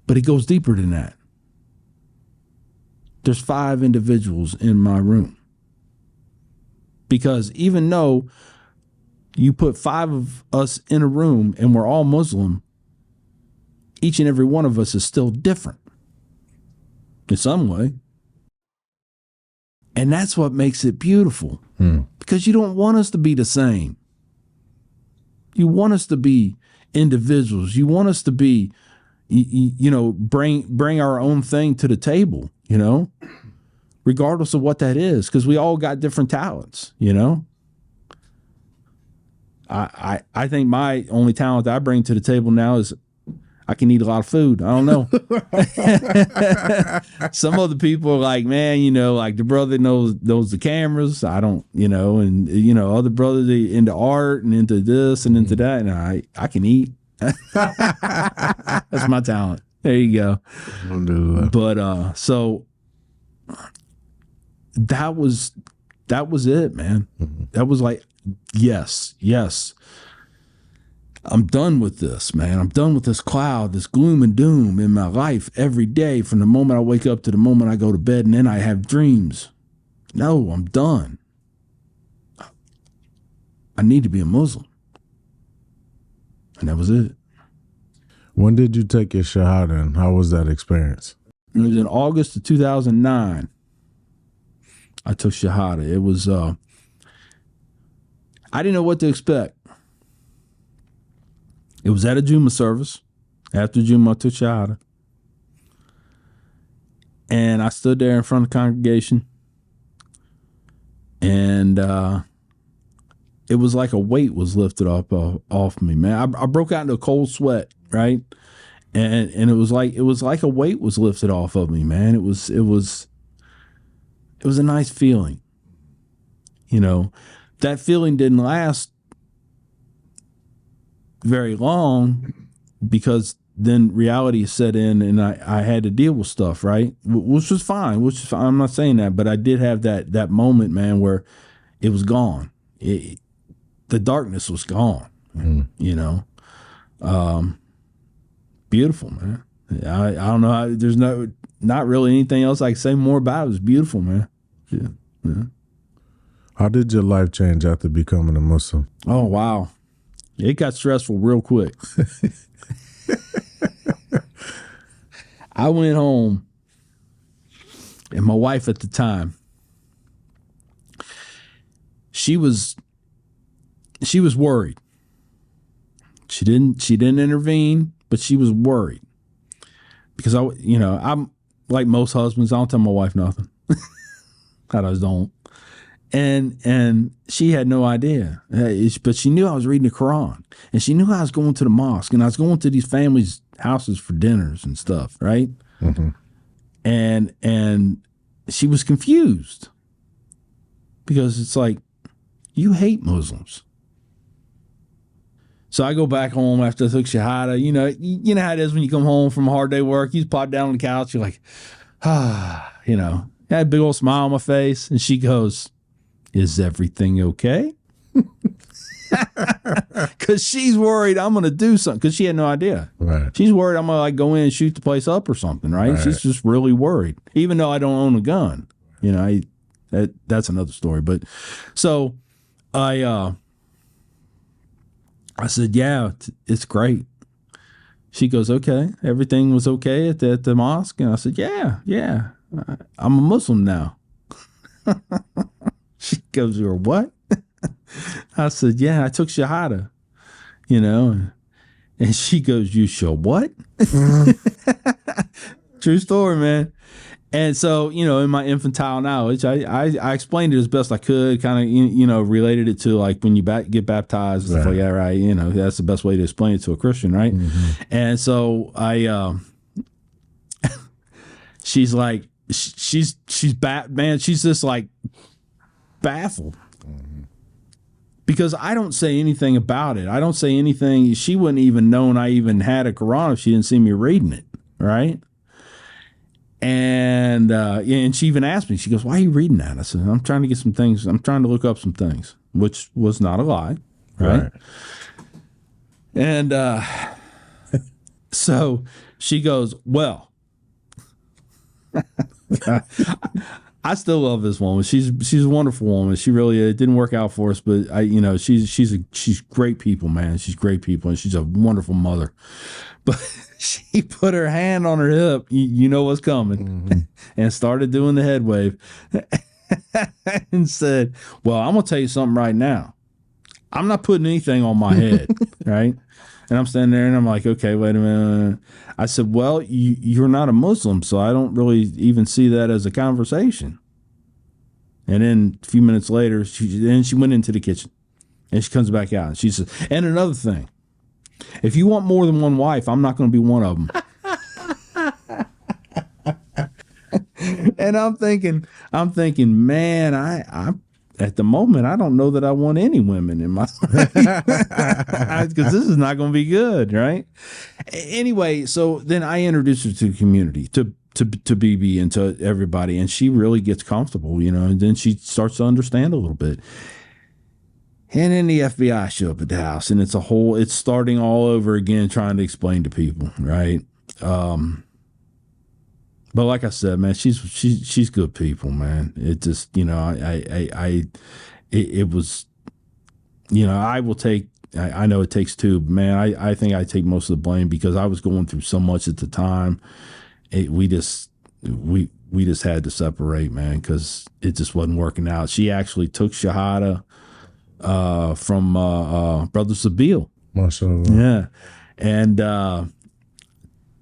but it goes deeper than that. There's 5 individuals in my room. Because even though you put 5 of us in a room and we're all Muslim, each and every one of us is still different in some way. And that's what makes it beautiful. Because you don't want us to be the same. You want us to be individuals. You want us to be, bring our own thing to the table, regardless of what that is, because we all got different talents, I think my only talent that I bring to the table now is I can eat a lot of food. I don't know. Some other people are like, man, like the brother knows the cameras. I don't, and other brothers into art and into this and into that. And I can eat. That's my talent. There you go. But so that was it, man. Mm-hmm. That was like, yes. I'm done with this, man. I'm done with this cloud, this gloom and doom in my life every day from the moment I wake up to the moment I go to bed, and then I have dreams. No, I'm done. I need to be a Muslim. And that was it. When did you take your Shahada, and how was that experience? It was in August of 2009. I took Shahada. It was, I didn't know what to expect. It was at a Jumu'ah service. After Jumu'ah, I took Shahada. And I stood there in front of the congregation. And it was like a weight was lifted off me, man. I broke out into a cold sweat, right? And it was like a weight was lifted off of me, man. It was a nice feeling. That feeling didn't last very long because then reality set in and I had to deal with stuff, right? Which was fine. I'm not saying that, but I did have that moment, man, where it was gone. The darkness was gone, beautiful, man. I don't know how, there's not really anything else I can say more about it. It was beautiful, man. Yeah. How did your life change after becoming a Muslim? Oh, wow. It got stressful real quick. I went home, and my wife at the time, she was worried. She didn't intervene, but she was worried because I'm like most husbands. I don't tell my wife nothing. I just don't. And she had no idea, but she knew I was reading the Quran, and she knew I was going to the mosque, and I was going to these families' houses for dinners and stuff, right? Mm-hmm. And she was confused because it's like, you hate Muslims. So I go back home after I took Shahada. You know how it is when you come home from a hard day of work. You just pop down on the couch. You're like, I had a big old smile on my face, and she goes, "Is everything okay?" Because she's worried I'm going to do something, because she had no idea. Right. She's worried I'm going to go in and shoot the place up or something, right? She's just really worried, even though I don't own a gun. That's another story. But so I said, yeah, it's great. She goes, okay, everything was okay at the mosque? And I said, yeah, I'm a Muslim now. She goes, you're what? I said, yeah, I took Shahada, and she goes, you show what? True story, man. And so, in my infantile knowledge, I explained it as best I could, kind of, related it to like when you get baptized, stuff like that, right? That's the best way to explain it to a Christian, right? Mm-hmm. And so she's like, she's man, she's just like baffled. Mm-hmm. Because I don't say anything about it. I don't say anything. She wouldn't even known I even had a Quran if she didn't see me reading it, right? And and she even asked me, she goes, why are you reading that? I said, I'm trying to get some things. I'm trying to look up some things, which was not a lie. Right. And so she goes, well, I still love this woman. She's a wonderful woman. She really, it didn't work out for us, but she's great people, man. She's great people, and she's a wonderful mother. But she put her hand on her hip, you know what's coming, mm-hmm. and started doing the head wave and said, well, I'm going to tell you something right now. I'm not putting anything on my head, right? And I'm standing there and I'm like, okay, wait a minute. I said, well, you're not a Muslim, so I don't really even see that as a conversation. And then a few minutes later, she went into the kitchen and she comes back out. And she says, and another thing, if you want more than one wife, I'm not going to be one of them. And I'm thinking, man, I at the moment, I don't know that I want any women in my life because this is not going to be good, right? Anyway, so then I introduced her to the community, to Bibi and to everybody, and she really gets comfortable, and then she starts to understand a little bit. And then the FBI show up at the house, and it's starting all over again, trying to explain to people, right? But like I said, man, she's good people, man. It just, it was, I will take, I know it takes two, but man, I think I take most of the blame because I was going through so much at the time. We just had to separate, man, because it just wasn't working out. She actually took Shahada from Brother Sabil. Mashallah. Yeah. And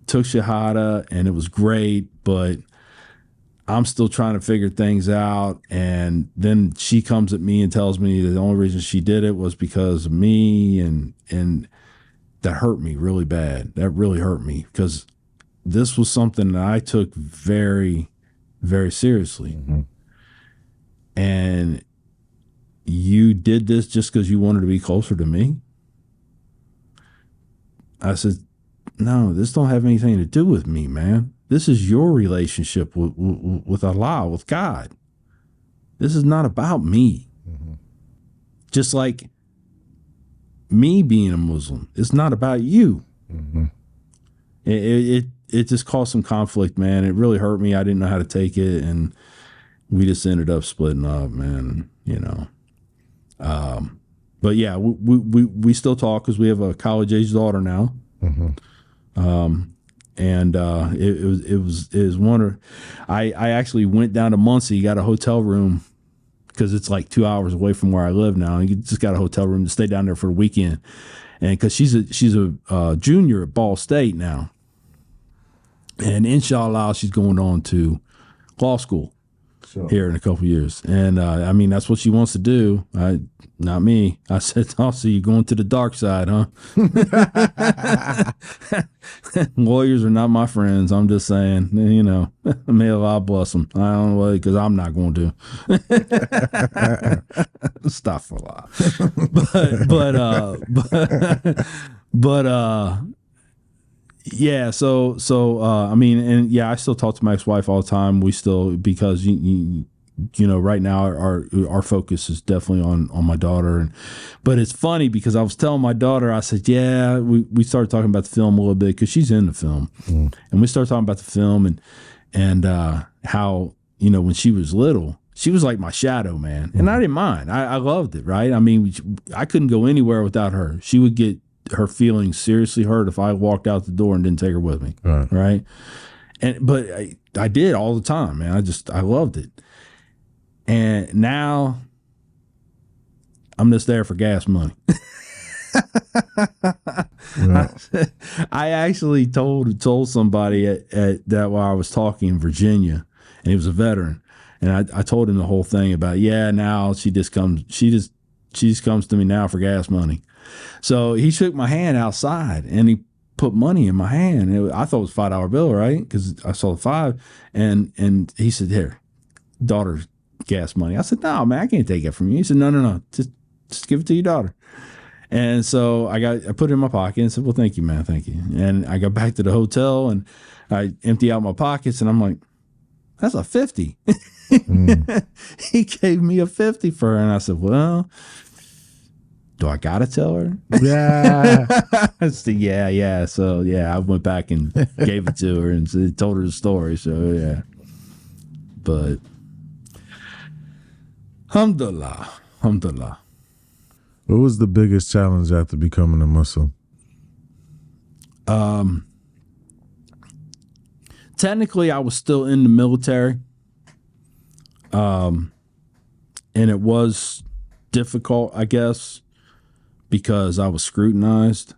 took Shahada, and it was great, but I'm still trying to figure things out. And then she comes at me and tells me that the only reason she did it was because of me, and that hurt me really bad. That really hurt me because this was something that I took very, very seriously. Mm-hmm. And you did this just because you wanted to be closer to me? I said, no, this don't have anything to do with me, man. This is your relationship with Allah, with God. This is not about me. Mm-hmm. Just like me being a Muslim, it's not about you. Mm-hmm. It just caused some conflict, man. It really hurt me. I didn't know how to take it, and we just ended up splitting up, man. But yeah, we still talk because we have a college-age daughter now. Mm-hmm. It was wonder. I actually went down to Muncie, got a hotel room because it's like 2 hours away from where I live now. And you just got a hotel room to stay down there for the weekend. And because she's a junior at Ball State now, and inshallah she's going on to law school here in a couple of years. And I mean, that's what she wants to do. Not me. I said, "Oh, so you're going to the dark side, huh?" Lawyers are not my friends. I'm just saying, may Allah bless them. I don't know, because I'm not going to. Astaghfirullah. But yeah. So I mean, and yeah, I still talk to my ex-wife all the time. We still, because right now our focus is definitely on my daughter. But it's funny because I was telling my daughter, I said, yeah, we started talking about the film a little bit because she's in the film, and we started talking about the film and how when she was little, she was like my shadow, man, and I didn't mind. I loved it, right? I mean, I couldn't go anywhere without her. She would get her feelings seriously hurt if I walked out the door and didn't take her with me, right? But I did all the time, man. I loved it. And now I'm just there for gas money. I actually told somebody at that while I was talking in Virginia, and he was a veteran, and I told him the whole thing about now she just comes to me now for gas money. So he shook my hand outside and he put money in my hand. I thought it was $5 bill, right? Because I saw the 5, and he said, "Here, daughter's gas money." I said, "No, man, I can't take it from you." He said, "No, just give it to your daughter." And so I put it in my pocket and said, "Well, thank you, man, thank you." And I got back to the hotel and I empty out my pockets and I'm like, "That's a 50." He gave me a 50 for her, and I said, "Well, do I gotta tell her?" Yeah. I said, yeah. So I went back and gave it to her and told her the story. So yeah, but alhamdulillah. What was the biggest challenge after becoming a Muslim? Technically, I was still in the military, and it was difficult, I guess, because I was scrutinized,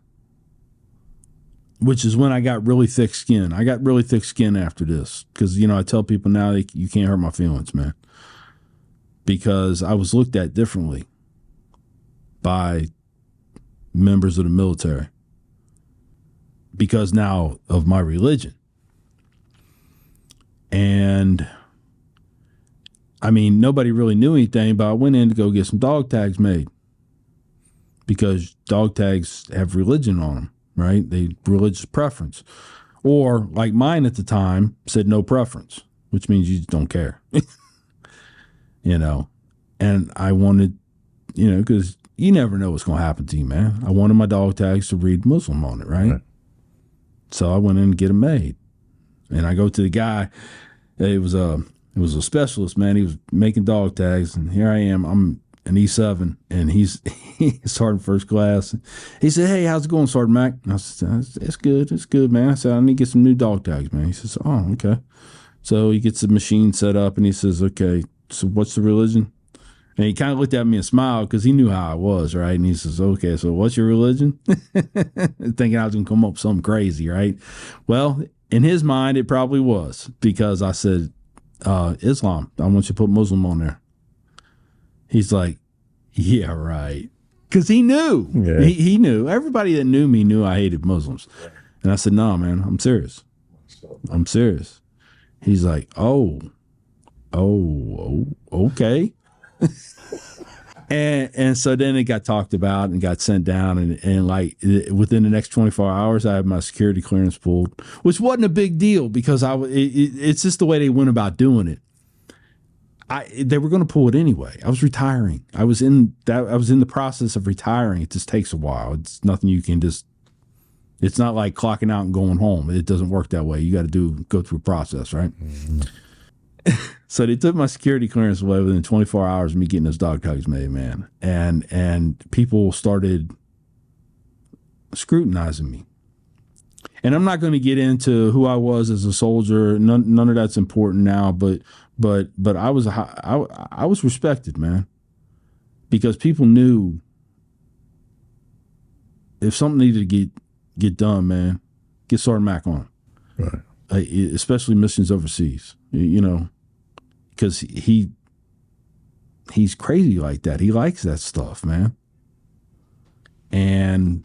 which is when I got really thick skin. I got really thick skin after this because, I tell people now you can't hurt my feelings, man, because I was looked at differently by members of the military because now of my religion. And I mean, nobody really knew anything, but I went in to go get some dog tags made because dog tags have religion on them, right? They religious preference. Or like mine at the time said no preference, which means you just don't care, and I wanted, because you never know what's going to happen to you, man. I wanted my dog tags to read Muslim on it, right? So I went in to get them made. And I go to the guy. It was a specialist, man. He was making dog tags, and here I am. I'm an E7, and he's Sergeant First Class. He said, "Hey, how's it going, Sergeant Mac?" And I said, It's good, man." I said, "I need to get some new dog tags, man." He says, "Oh, okay." So he gets the machine set up, and he says, "Okay, so what's the religion?" And he kind of looked at me and smiled because he knew how I was, right? And he says, "Okay, so what's your religion?" Thinking I was going to come up with something crazy, right? Well, in his mind, it probably was because I said, "Islam. I want you to put Muslim on there." He's like, "Yeah, right." Because he knew. Yeah. He knew. Everybody that knew me knew I hated Muslims. And I said, "No, man, I'm serious. I'm serious." He's like, oh, okay. And so then it got talked about and got sent down, and like within the next 24 hours, I had my security clearance pulled, which wasn't a big deal because it's just the way they went about doing it. They were going to pull it anyway. I was retiring. I was in the process of retiring. It just takes a while. It's nothing you can just. It's not like clocking out and going home. It doesn't work that way. You got to go through a process, right? Mm-hmm. So they took my security clearance away within 24 hours of me getting those dog tags made, man. And people started scrutinizing me. And I'm not going to get into who I was as a soldier. None of that's important now. But I was respected, man, because people knew if something needed to get done, man, get Sergeant Mac on, right? Especially missions overseas, because he's crazy like that. He likes that stuff, man. And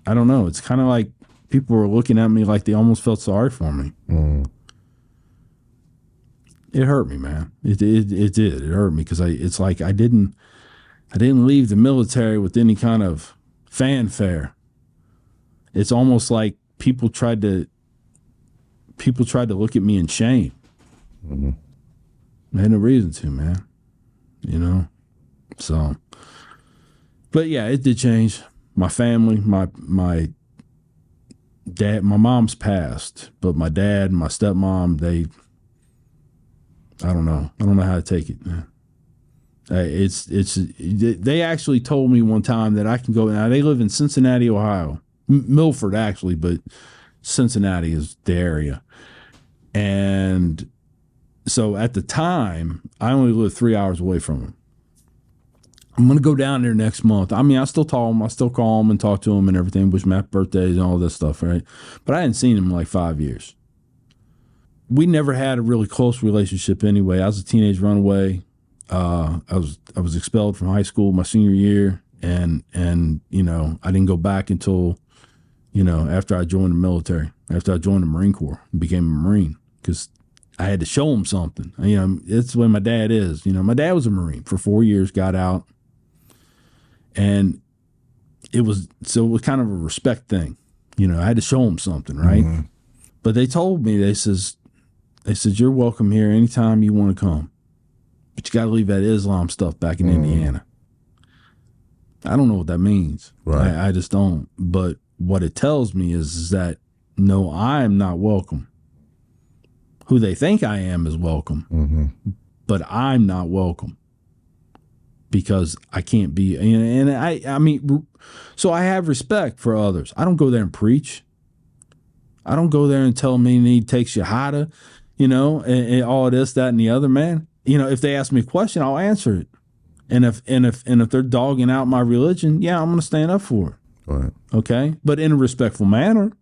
I don't know. It's kind of like people were looking at me like they almost felt sorry for me. Mm. It hurt me, man. It did. It hurt me because it's like I didn't leave the military with any kind of fanfare. It's almost like people tried to look at me in shame. Mm-hmm. I had no reason to, man. So, but yeah, it did change. My family, my dad, my mom's passed, but my dad and my stepmom, I don't know how to take it. They actually told me one time that I can go. Now they live in Cincinnati, Ohio, Milford actually, but Cincinnati is the area. And so at the time, I only lived 3 hours away from them. I'm going to go down there next month. I mean, I still call him and talk to him and everything, wish him happy birthdays and all this stuff, right? But I hadn't seen him in like 5 years. We never had a really close relationship anyway. I was a teenage runaway. I was expelled from high school my senior year, and you know, I didn't go back until, you know, after I joined the military, after I joined the Marine Corps and became a Marine, because I had to show him something. You know, it's the way my dad is. You know, my dad was a Marine for 4 years, got out. And it was kind of a respect thing. You know, I had to show them something, right? Mm-hmm. But they told me, they said, you're welcome here anytime you want to come. But you got to leave that Islam stuff back in Indiana. I don't know what that means. Right. I just don't. But what it tells me is that, no, I'm not welcome. Who they think I am is welcome. But I'm not welcome. Because I can't be, and I mean, so I have respect for others. I don't go there and preach. I don't go there and tell them they need to take shahada, you know, and all this, that, and the other, man. You know, if they ask me a question, I'll answer it. And if they're dogging out my religion, yeah, I'm going to stand up for it. Right. Okay, but in a respectful manner,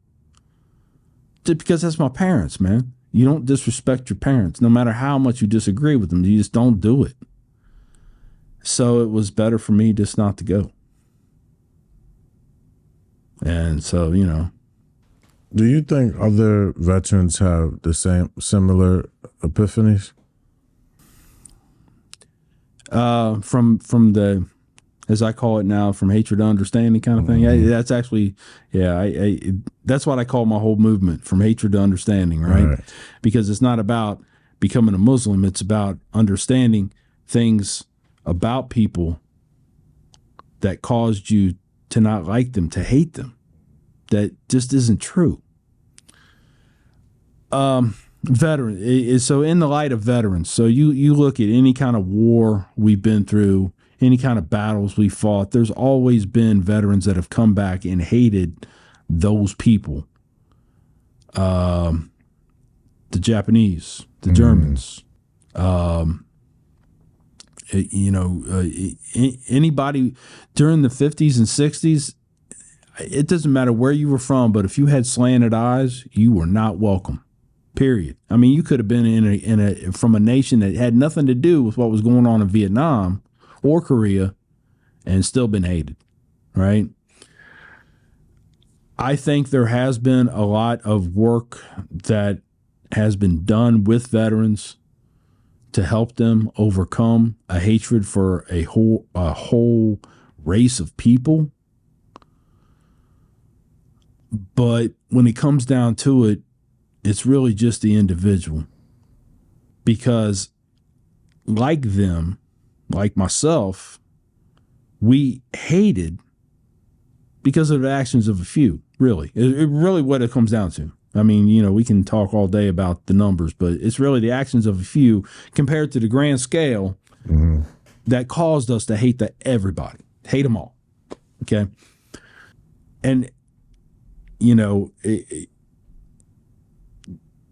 just because that's my parents, man. You don't disrespect your parents, no matter how much you disagree with them. You just don't do it. So it was better for me just not to go. And so, you know. Do you think other veterans have the similar epiphanies? From the, as I call it now, from hatred to understanding kind of thing. That's actually, that's what I call my whole movement, from hatred to understanding, right? Because it's not about becoming a Muslim. It's about understanding things about people that caused you to not like them, to hate them. That just isn't true. Veteran. So in the light of veterans, so you look at any kind of war we've been through, any kind of battles we fought, there's always been veterans that have come back and hated those people. The Japanese, the Germans, anybody during the 50s and 60s, it doesn't matter where you were from, but if you had slanted eyes, you were not welcome. Period. I mean, you could have been from a nation that had nothing to do with what was going on in Vietnam or Korea and still been hated, right? I think there has been a lot of work that has been done with veterans to help them overcome a hatred for a whole race of people. But when it comes down to it, it's really just the individual. Because like them, like myself, we hated because of the actions of a few, really. It really what it comes down to. I mean, you know, we can talk all day about the numbers, but it's really the actions of a few compared to the grand scale that caused us to hate everybody, hate them all. Okay. And, you know,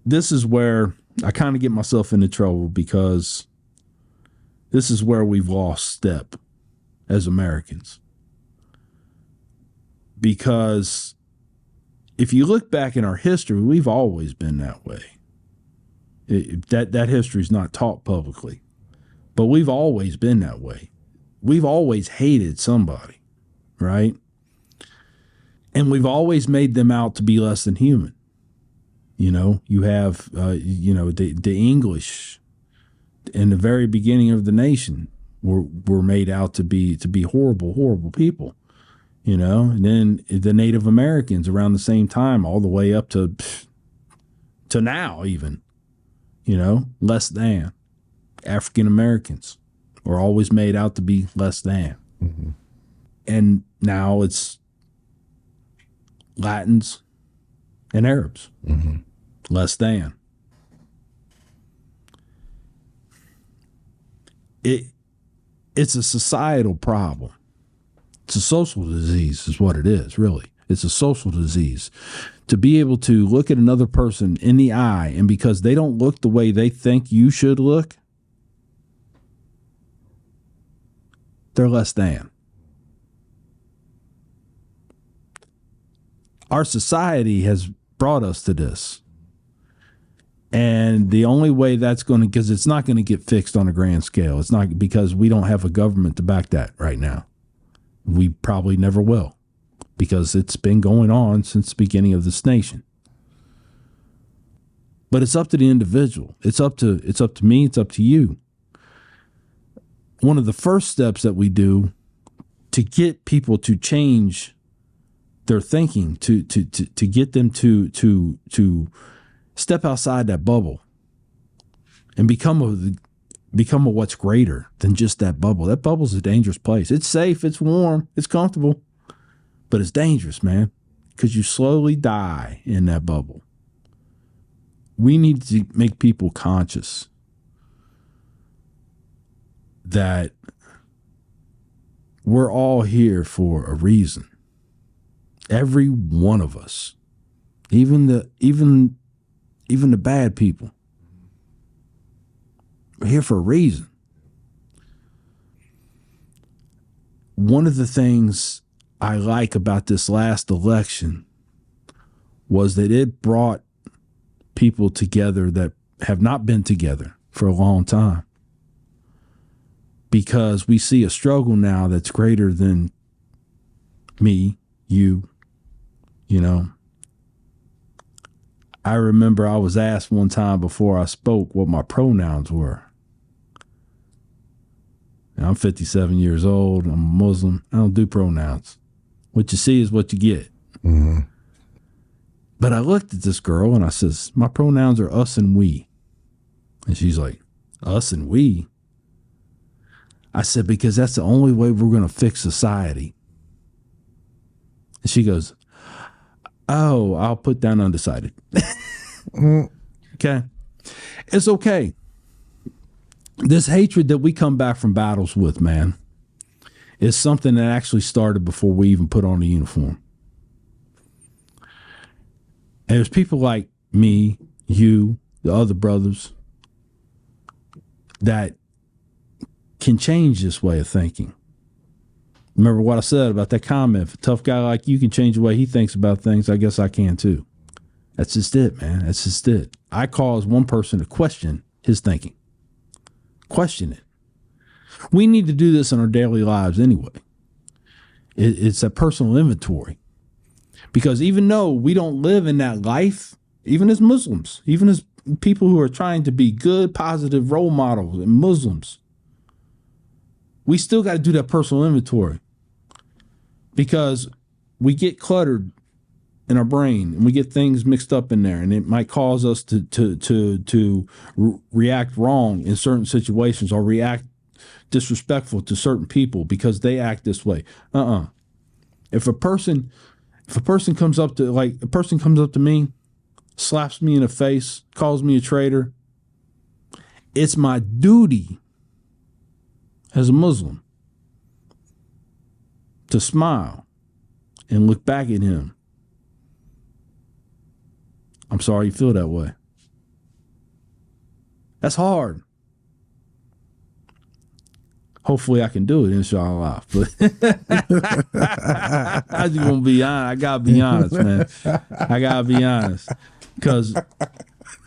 this is where I kind of get myself into trouble, because this is where we've lost step as Americans. Because if you look back in our history, we've always been that way. That history is not taught publicly, but we've always been that way. We've always hated somebody, right? And we've always made them out to be less than human. You know, you have, the English in the very beginning of the nation were made out to be horrible, horrible people. You know, and then the Native Americans around the same time, all the way up to now even, you know, less than. African Americans were always made out to be less than. And now it's Latins and Arabs, less than. It's a societal problem. It's a social disease is what it is, really. It's a social disease. To be able to look at another person in the eye, and because they don't look the way they think you should look, They're less than. Our society has brought us to this. And the only way that's going to, because it's not going to get fixed on a grand scale. It's not, because we don't have a government to back that right now. We probably never will, because it's been going on since the beginning of this nation. But it's up to the individual. It's up to me. It's up to you. One of the first steps that we do to get people to change their thinking, to get them to step outside that bubble and become a what's greater than just that bubble. That bubble's a dangerous place. It's safe, it's warm, it's comfortable, but it's dangerous, man, because you slowly die in that bubble. We need to make people conscious that we're all here for a reason. Every one of us, even the bad people, we're here for a reason. One of the things I like about this last election was that it brought people together that have not been together for a long time, because we see a struggle now that's greater than me, you know. I remember I was asked one time before I spoke what my pronouns were. Now, I'm 57 years old. I'm a Muslim. I don't do pronouns. What you see is what you get. Mm-hmm. But I looked at this girl and I says, my pronouns are us and we. And she's like, us and we? I said, because that's the only way we're going to fix society. And she goes, oh, I'll put down undecided. Okay. It's okay. This hatred that we come back from battles with, man, is something that actually started before we even put on the uniform. And there's people like me, you, the other brothers that can change this way of thinking. Remember what I said about that comment. If a tough guy like you can change the way he thinks about things, I guess I can too. That's just it, man. That's just it. I cause one person to question his thinking. Question it. We need to do this in our daily lives anyway. It's a personal inventory. Because even though we don't live in that life, even as Muslims, even as people who are trying to be good, positive role models and Muslims, we still got to do that personal inventory. Because we get cluttered in our brain and we get things mixed up in there, and it might cause us to react wrong in certain situations or react disrespectful to certain people because they act this way. If a person comes up to me, slaps me in the face, calls me a traitor, it's my duty as a Muslim to smile and look back at him. I'm sorry you feel that way. That's hard. Hopefully I can do it, inshallah. But I just want to be honest. I gotta be honest, man. I gotta be honest, because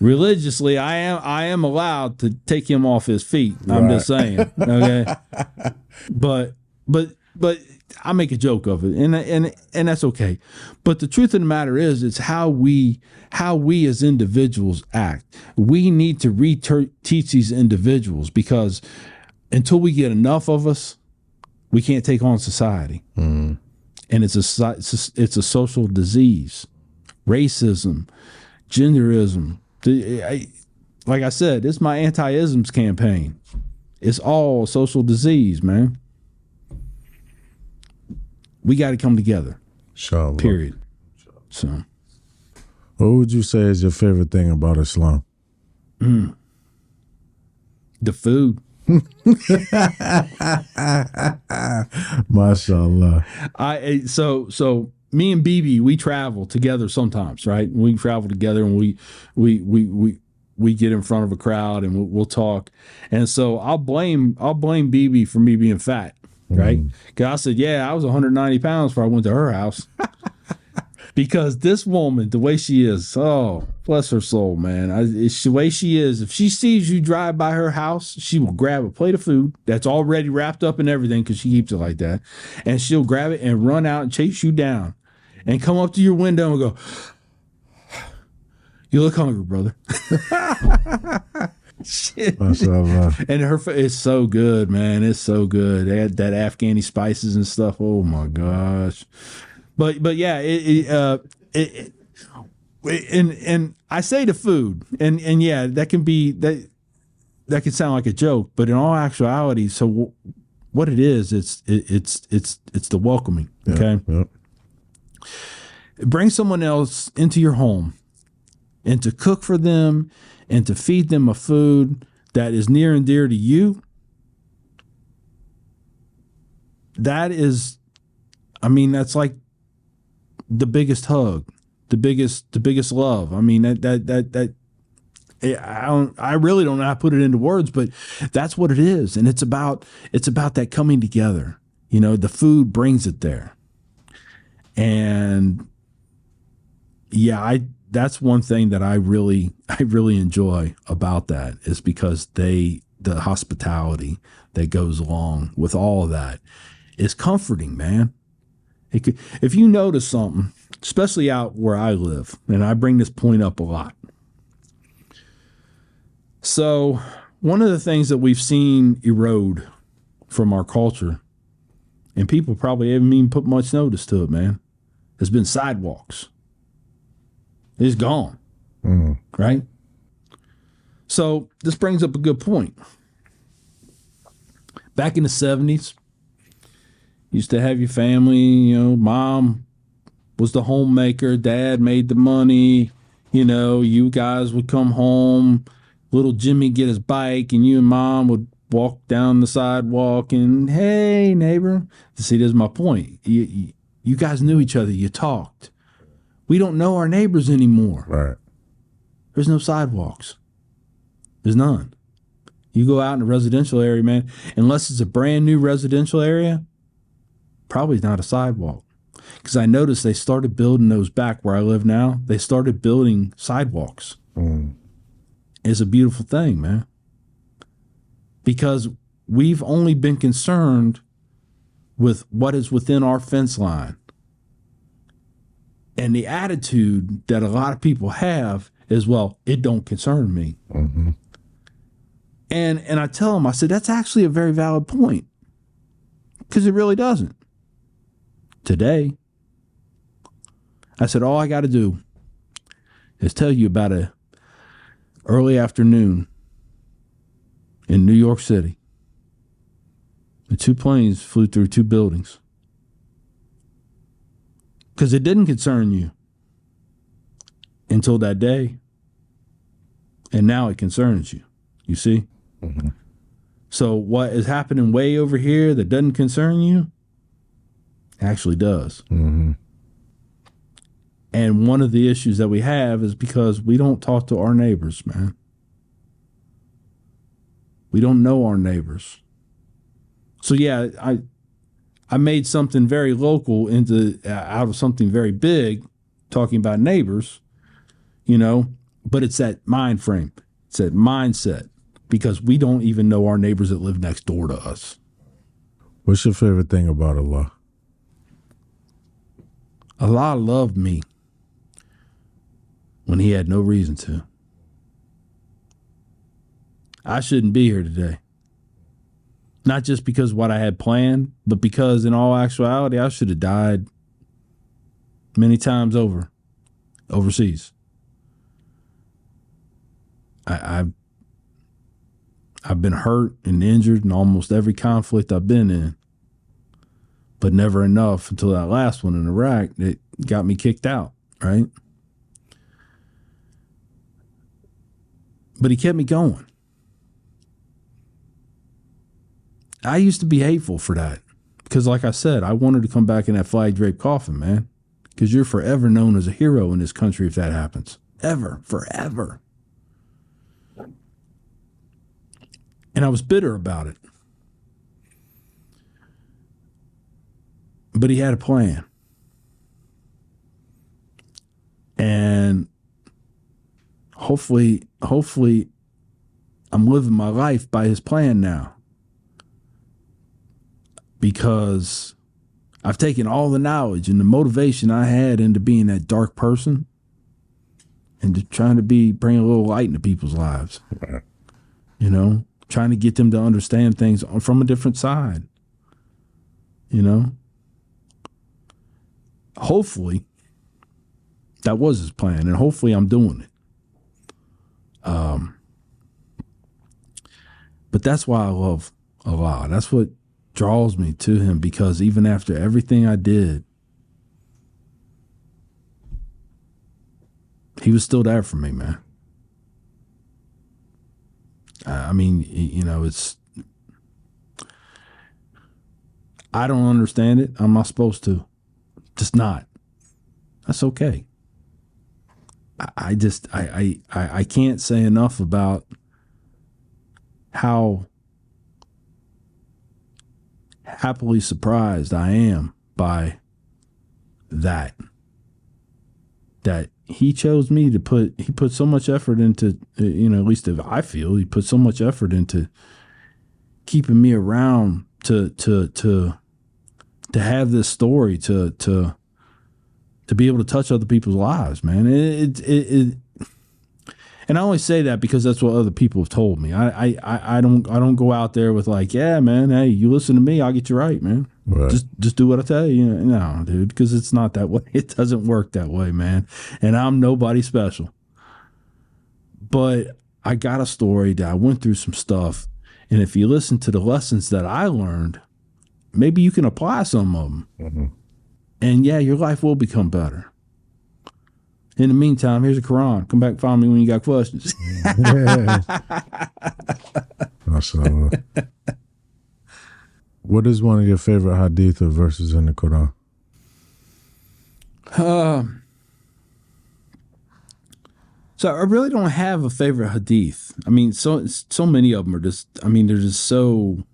religiously, I am allowed to take him off his feet. I'm just saying, okay. But I make a joke of it, and that's okay. But the truth of the matter is, it's how we as individuals act. We need to teach these individuals, because until we get enough of us, we can't take on society. Mm. And it's a social disease. Racism, genderism. Like I said, it's my anti-isms campaign. It's all social disease, man. We got to come together. Inshallah. Period. So, what would you say is your favorite thing about Islam? The food. MashaAllah. So me and Bibi, we travel together sometimes, right? We travel together and we get in front of a crowd and we'll talk. And so I'll blame Bibi for me being fat. right? Because I said, yeah, I was 190 pounds before I went to her house. Because this woman, the way she is, oh, bless her soul, man. It's the way she is. If she sees you drive by her house, she will grab a plate of food that's already wrapped up in everything because she keeps it like that. And she'll grab it and run out and chase you down and come up to your window and go, you look hungry, brother. Shit. And it's so good, man. It's so good. They had that Afghani spices and stuff. Oh my gosh. But yeah, and I say the food, and yeah, that can be that can sound like a joke, but in all actuality, so what it is, it's the welcoming. Okay, yeah. Bring someone else into your home, and to cook for them, and to feed them a food that is near and dear to you. That is, I mean, that's like the biggest hug, the biggest love. I mean, that I really don't know how to put it into words, but that's what it is. And it's about that coming together. You know, the food brings it there. And yeah, that's one thing that I really enjoy about that, is because the hospitality that goes along with all of that is comforting, man. If you notice something, especially out where I live, and I bring this point up a lot. So one of the things that we've seen erode from our culture, and people probably haven't even put much notice to it, man, has been sidewalks. It's gone, right? So this brings up a good point. Back in the 70s, used to have your family, you know, mom was the homemaker, dad made the money, you know, you guys would come home, little Jimmy get his bike, and you and mom would walk down the sidewalk and, hey, neighbor. See, this is my point. You guys knew each other. You talked. We don't know our neighbors anymore. Right. There's no sidewalks. There's none. You go out in a residential area, man, unless it's a brand new residential area, probably not a sidewalk. Because I noticed they started building those back where I live now. They started building sidewalks. It's a beautiful thing, man. Because we've only been concerned with what is within our fence line. And the attitude that a lot of people have is, well, it don't concern me. And I tell them, I said, that's actually a very valid point. Because it really doesn't. Today, I said, all I got to do is tell you about a early afternoon in New York City. The two planes flew through two buildings. Because it didn't concern you until that day. And now it concerns you. You see? So what is happening way over here that doesn't concern you actually does. And one of the issues that we have is because we don't talk to our neighbors, man. We don't know our neighbors. So yeah, I made something very local out of something very big, talking about neighbors, you know, but it's that mind frame. It's that mindset, because we don't even know our neighbors that live next door to us. What's your favorite thing about Allah? Allah loved me when he had no reason to. I shouldn't be here today. Not just because of what I had planned, but because in all actuality, I should have died many times overseas. I've been hurt and injured in almost every conflict I've been in, but never enough until that last one in Iraq that got me kicked out, right? But he kept me going. I used to be hateful for that because, like I said, I wanted to come back in that flag draped coffin, man, because you're forever known as a hero in this country if that happens. Ever, forever. And I was bitter about it. But he had a plan. And hopefully I'm living my life by his plan now. Because I've taken all the knowledge and the motivation I had into being that dark person and to trying to bring a little light into people's lives. Right. You know, trying to get them to understand things from a different side. You know? Hopefully that was his plan, and hopefully I'm doing it. But that's why I love Allah. That's what draws me to him, because even after everything I did, he was still there for me, man. I mean, you know, I don't understand it. I'm not supposed to. Just not. That's okay. I can't say enough about how happily surprised I am by that he chose me he put so much effort into, you know, at least if I feel he put so much effort into keeping me around to have this story, to be able to touch other people's lives, man. And I only say that because that's what other people have told me. I don't go out there with like, yeah, man, hey, you listen to me, I'll get you right, man. Right. Just do what I tell you. No, dude, because it's not that way. It doesn't work that way, man. And I'm nobody special. But I got a story that I went through some stuff, and if you listen to the lessons that I learned, maybe you can apply some of them. Mm-hmm. And yeah, your life will become better. In the meantime, here's a Quran. Come back and find me when you got questions. What is one of your favorite hadith or verses in the Quran? So I really don't have a favorite hadith. I mean, so many of them are just, I mean, they're just so,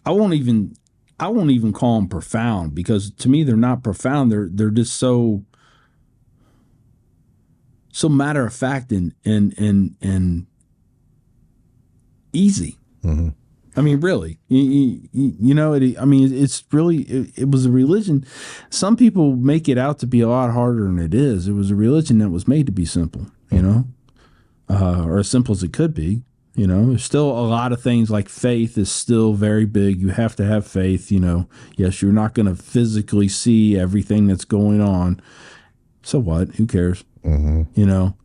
I won't even call them profound, because to me they're not profound. They're just so matter of fact and easy. Mm-hmm. I mean, really, you know, it's really, it was a religion. Some people make it out to be a lot harder than it is. It was a religion that was made to be simple, you know, or as simple as it could be. You know, there's still a lot of things like faith is still very big. You have to have faith, you know. Yes, you're not going to physically see everything that's going on. So what? Who cares? Mm-hmm. You know?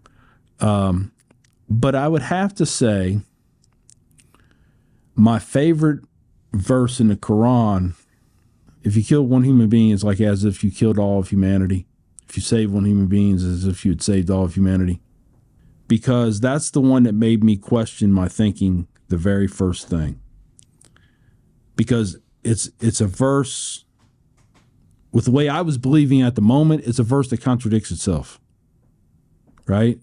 But I would have to say my favorite verse in the Quran, if you kill one human being, it's like as if you killed all of humanity. If you save one human being, it's as if you had saved all of humanity. Because that's the one that made me question my thinking the very first thing. Because it's a verse, with the way I was believing at the moment, it's a verse that contradicts itself. Right?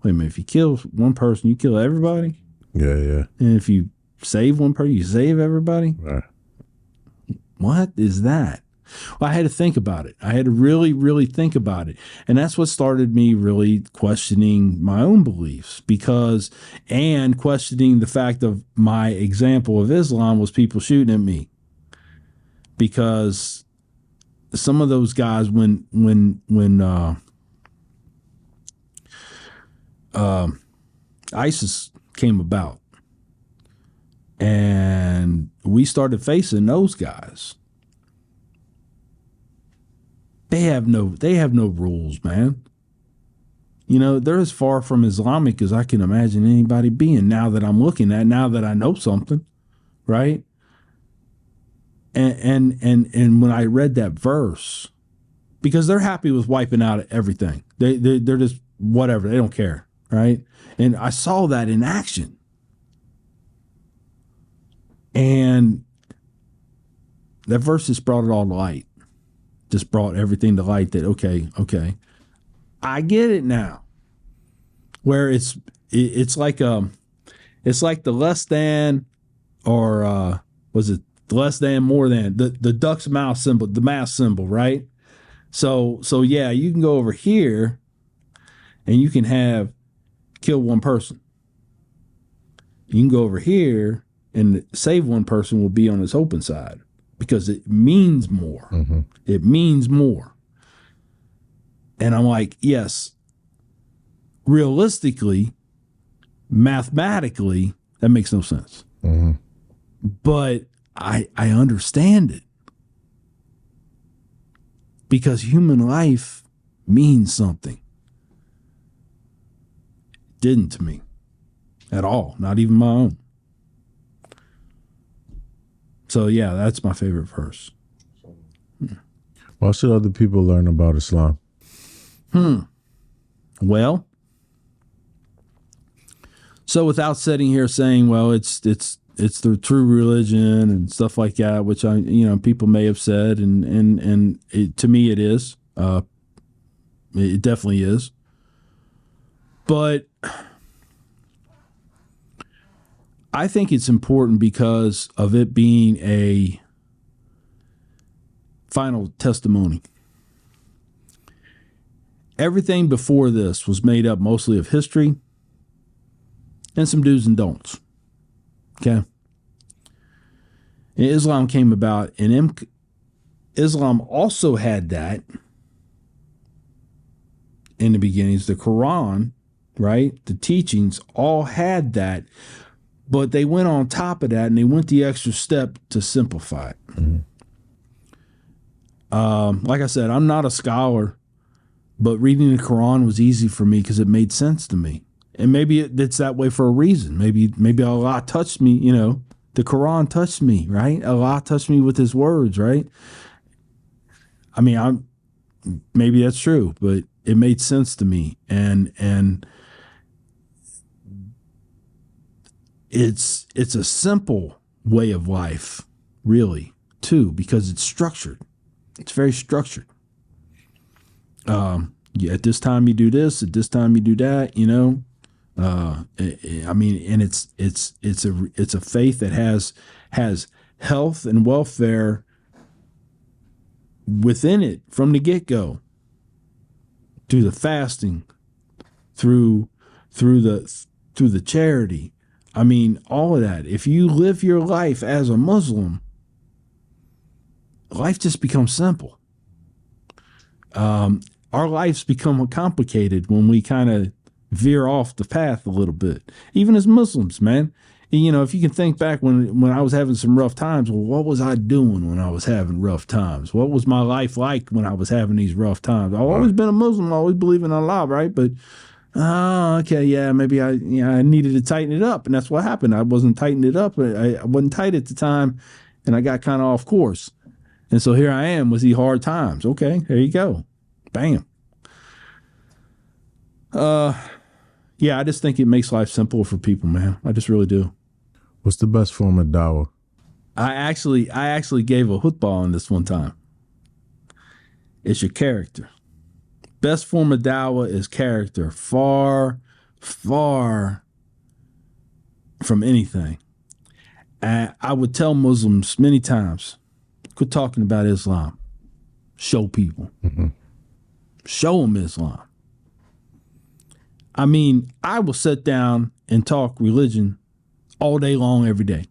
Wait a minute, if you kill one person, you kill everybody? Yeah. And if you save one person, you save everybody? Right. What is that? Well, I had to think about it. I had to really, really think about it. And that's what started me really questioning my own beliefs, and questioning the fact of my example of Islam was people shooting at me. Because some of those guys, when ISIS came about and we started facing those guys, They have no rules, man. You know, they're as far from Islamic as I can imagine anybody being now that I'm looking at, now that I know something, right? And when I read that verse, because they're happy with wiping out everything. They're just whatever, they don't care, right? And I saw that in action. And that verse just brought it all to light. Just brought everything to light that, okay, I get it now. Where it's like the less than, or was it the less than, more than, the duck's mouth symbol, the mass symbol, right? So yeah, you can go over here and you can have kill one person. You can go over here and save one person will be on its open side because it means more. Mm-hmm. It means more. And I'm like, yes, realistically, mathematically, that makes no sense. Mm-hmm. But I understand it. Because human life means something. It didn't to me at all, not even my own. So yeah, that's my favorite verse. Why should other people learn about Islam? Well, so without sitting here saying, well, it's the true religion and stuff like that, which people may have said, and to me it is. It definitely is. But I think it's important because of it being a final testimony. Everything before this was made up mostly of history and some do's and don'ts. Okay. And Islam came about, and Islam also had that in the beginnings. The Quran, right? The teachings all had that, but they went on top of that and they went the extra step to simplify it. Mm-hmm. Like I said, I'm not a scholar, but reading the Quran was easy for me because it made sense to me. And maybe it's that way for a reason. Maybe Allah touched me, the Quran touched me, right? Allah touched me with his words, right? I mean, maybe that's true, but it made sense to me. And it's a simple way of life, really, too, because it's structured. It's very structured. At this time you do this, at this time you do that, I mean, and it's a faith that has health and welfare within it from the get-go, through the fasting, through the charity. I mean, all of that. If you live your life as a Muslim, life just becomes simple. Our lives become complicated when we kind of veer off the path a little bit, even as Muslims, man. If you can think back when I was having some rough times, well, what was I doing when I was having rough times? What was my life like when I was having these rough times? I've always been a Muslim, I always believe in Allah, right? But, okay, yeah, maybe I needed to tighten it up, and that's what happened. I wasn't tightening it up. I wasn't tight at the time, and I got kind of off course. And so here I am with these hard times. Okay, there you go. Bam. Yeah, I just think it makes life simple for people, man. I just really do. What's the best form of dawah? I actually gave a khutbah on this one time. It's your character. Best form of dawah is character. Far, far from anything. And I would tell Muslims many times, quit talking about Islam. Show people. Mm-hmm. Show them Islam. I mean, I will sit down and talk religion all day long, every day.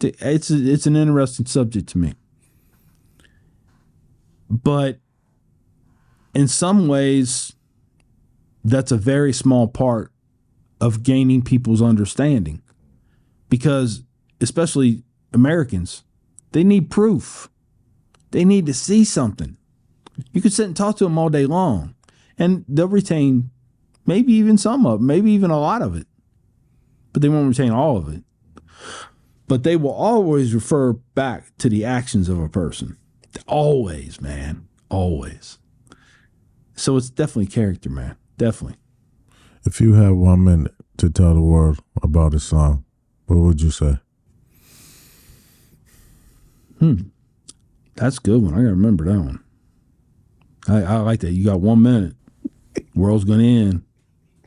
It's an interesting subject to me. But in some ways, that's a very small part of gaining people's understanding. Because especially Americans, they need proof. They need to see something. You could sit and talk to them all day long, and they'll retain maybe even some of it, maybe even a lot of it. But they won't retain all of it. But they will always refer back to the actions of a person. Always, man. Always. So it's definitely character, man. Definitely. If you had 1 minute to tell the world about Islam, what would you say? That's a good one. I gotta remember that one. I like that. You got 1 minute. World's gonna end.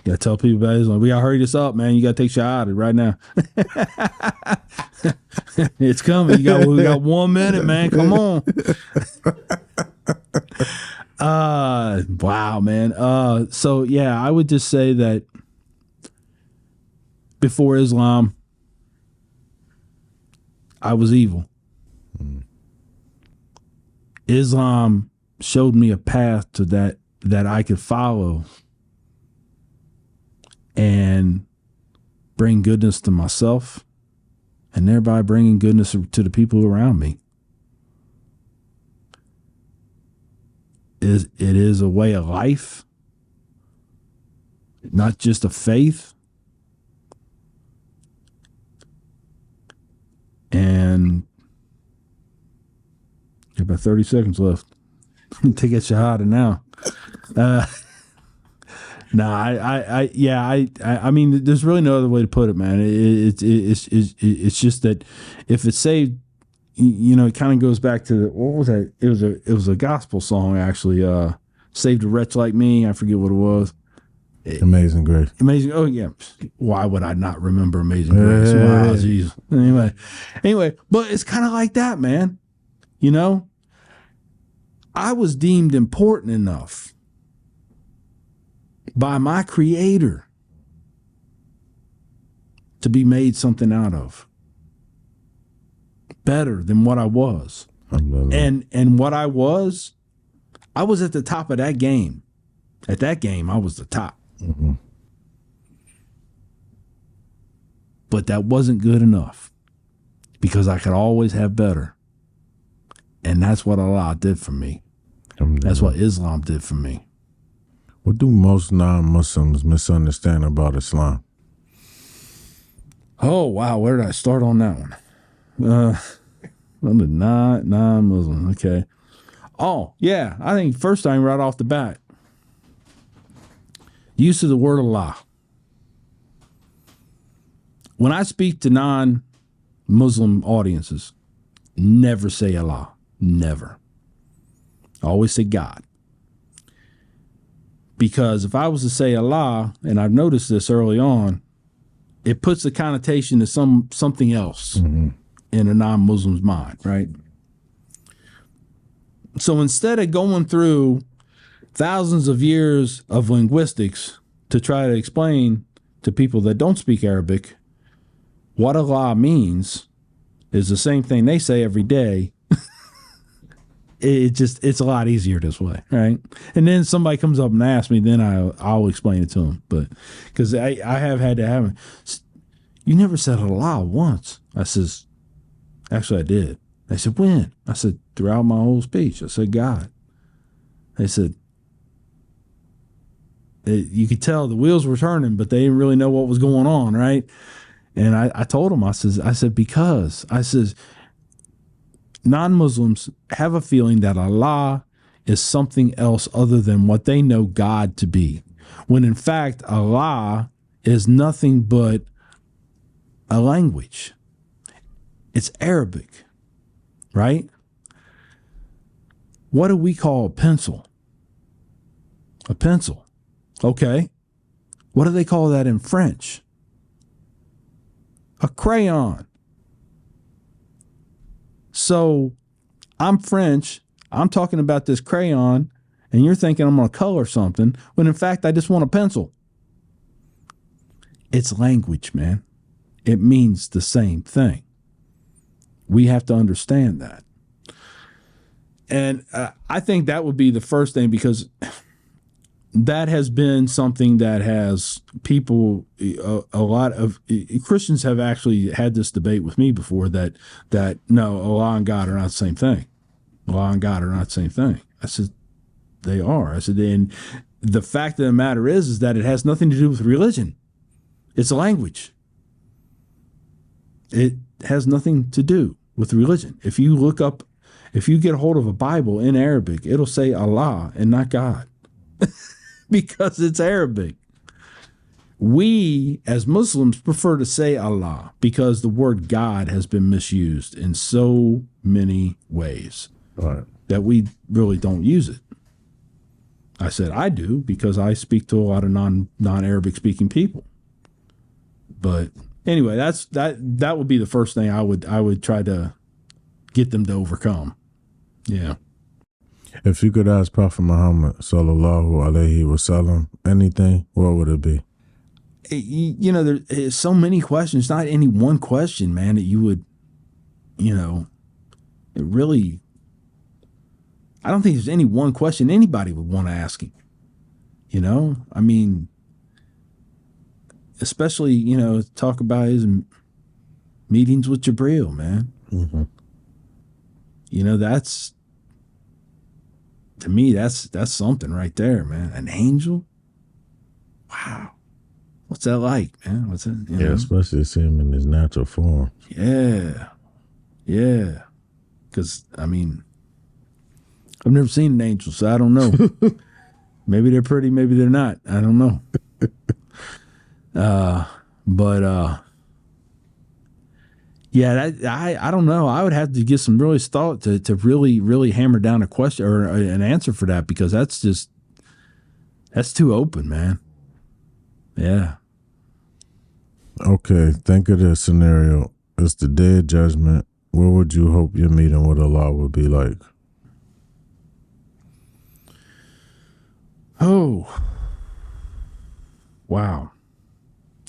You gotta tell people about Islam. We gotta hurry this up, man. You gotta take shahada right now. It's coming. We got 1 minute, man. Come on. Wow, man. So yeah, I would just say that before Islam, I was evil. Islam showed me a path to that I could follow and bring goodness to myself, and thereby bringing goodness to the people around me. It is a way of life, not just a faith. And you have about 30 seconds left. Take a shahada now. I mean, there's really no other way to put it, man. It's just that if it's saved, it kind of goes back to what was that? It was a gospel song, actually. Saved a wretch like me. I forget what it was. Amazing Grace. Amazing. Oh yeah. Why would I not remember Amazing Grace? Wow, jeez. Anyway, but it's kind of like that, man. I was deemed important enough by my Creator to be made something out of, better than what I was. And what I was at the top of that game. At that game, I was the top. Mm-hmm. But that wasn't good enough, because I could always have better. And that's what Allah did for me. That's what Islam did for me. What do most non-Muslims misunderstand about Islam? Oh, wow. Where did I start on that one? Non-Muslim. Okay. Oh, yeah. I think first thing right off the bat, use of the word Allah. When I speak to non-Muslim audiences, never say Allah. Never. I always say God. Because if I was to say Allah, and I've noticed this early on, it puts a connotation to something else in a non-Muslim's mind, right? So instead of going through thousands of years of linguistics to try to explain to people that don't speak Arabic what Allah means, is the same thing they say every day. It's a lot easier this way, right? And then somebody comes up and asks me, then I'll explain it to them. But because I have had to have it. You never said Allah once. I says, actually I did. They said, when? I said, throughout my whole speech. I said, God. They said, you could tell the wheels were turning, but they didn't really know what was going on, right? And I told them, I said, because I says, non-Muslims have a feeling that Allah is something else other than what they know God to be, when in fact Allah is nothing but a language. It's Arabic, right? What do we call a pencil? A pencil. Okay. What do they call that in French? A crayon. So I'm French, I'm talking about this crayon, and you're thinking I'm going to color something, when in fact I just want a pencil. It's language, man. It means the same thing. We have to understand that. And I think that would be the first thing, because that has been something that has people, a lot of Christians have actually had this debate with me before, that no, Allah and God are not the same thing. Allah and God are not the same thing. I said, they are. I said, and the fact of the matter is that it has nothing to do with religion. It's a language. It has nothing to do with religion. If you get a hold of a Bible in Arabic, it'll say Allah and not God. Because it's Arabic. We, as Muslims, prefer to say Allah because the word God has been misused in so many ways that we really don't use it. I said, I do, because I speak to a lot of non-Arabic speaking people. But anyway, that would be the first thing I would try to get them to overcome. Yeah. If you could ask Prophet Muhammad sallallahu alaihi wasallam anything, what would it be? You know, there's so many questions, not any one question, man, that you would, you know, it really, I don't think there's any one question anybody would want to ask him. You know, I mean, especially, you know, talk about his meetings with Jibril, man. Mm-hmm. You know, to me, that's something right there, man. An angel? Wow. What's that like, man? What's it? You know? Especially see him in his natural form. Yeah. Yeah. Because, I mean, I've never seen an angel, so I don't know. Maybe they're pretty, maybe they're not. I don't know. Yeah, I don't know. I would have to give some really thought to really, really hammer down a question or an answer for that, because that's too open, man. Yeah. Okay, think of this scenario. It's the day of judgment. What would you hope your meeting with Allah would be like? Oh. Wow.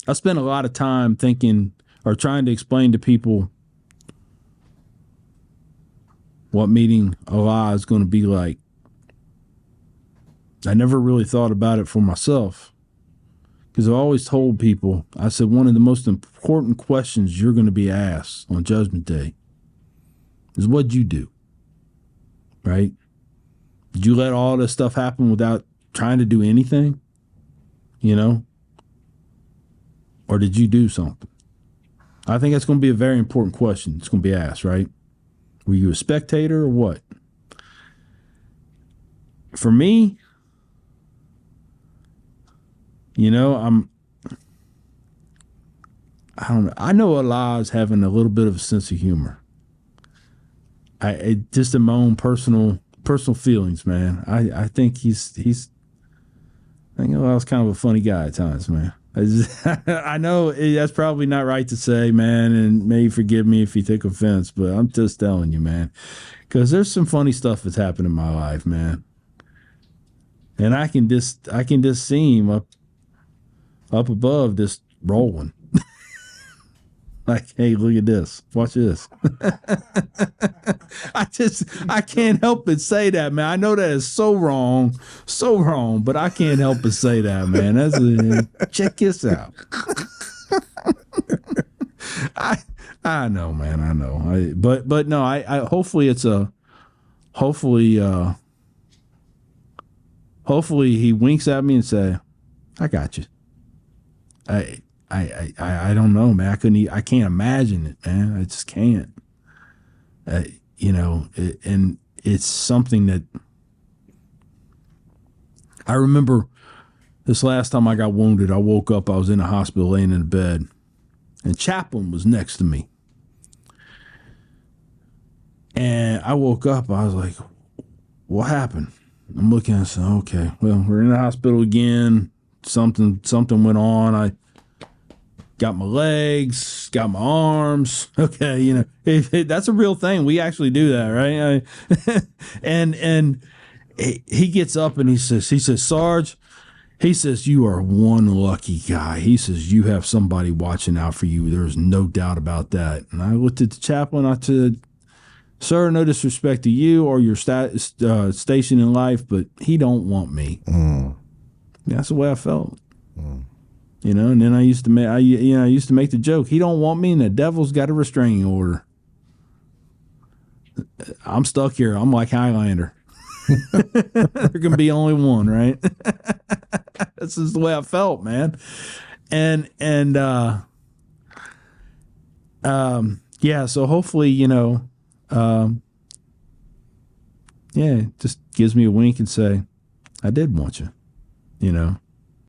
I spent a lot of time thinking or trying to explain to people what meeting Allah is going to be like. I never really thought about it for myself, because I always told people, I said, one of the most important questions you're going to be asked on Judgment Day is, what'd you do? Right? Did you let all this stuff happen without trying to do anything? You know? Or did you do something? I think that's going to be a very important question. It's going to be asked, right? Were you a spectator or what? For me, you know, I don't know. I know Allah is having a little bit of a sense of humor. Just in my own personal feelings, man. I think I think Allah's kind of a funny guy at times, man. I know that's probably not right to say, man, and may forgive me if you take offense, but I'm just telling you, man, because there's some funny stuff that's happened in my life, man, and I can just see him up above, just rolling. Like, hey, look at this. Watch this. I can't help but say that, man. I know that is so wrong, but I can't help but say that, man. Check this out. I know, man. I know. But no, I hopefully he winks at me and say, I got you. I don't know, man. I can't imagine it, man. I just can't. You know, and it's something that I remember. This last time I got wounded, I woke up. I was in the hospital, laying in the bed, and Chaplain was next to me. And I woke up. I was like, "What happened?" I'm looking. I said, "Okay, well, we're in the hospital again. Something went on. I got my legs, got my arms." Okay, you know, that's a real thing. We actually do that, right? And he gets up and he says, Sarge, he says, you are one lucky guy. He says, you have somebody watching out for you. There's no doubt about that. And I looked at the chaplain. I said, sir, no disrespect to you or your station in life, but he don't want me. That's the way I felt. You know, and then I used to make the joke, he don't want me and the devil's got a restraining order. I'm stuck here. I'm like Highlander. There can be only one, right? This is the way I felt, man. And yeah, so hopefully, you know, yeah, just gives me a wink and say, I did want you, you know.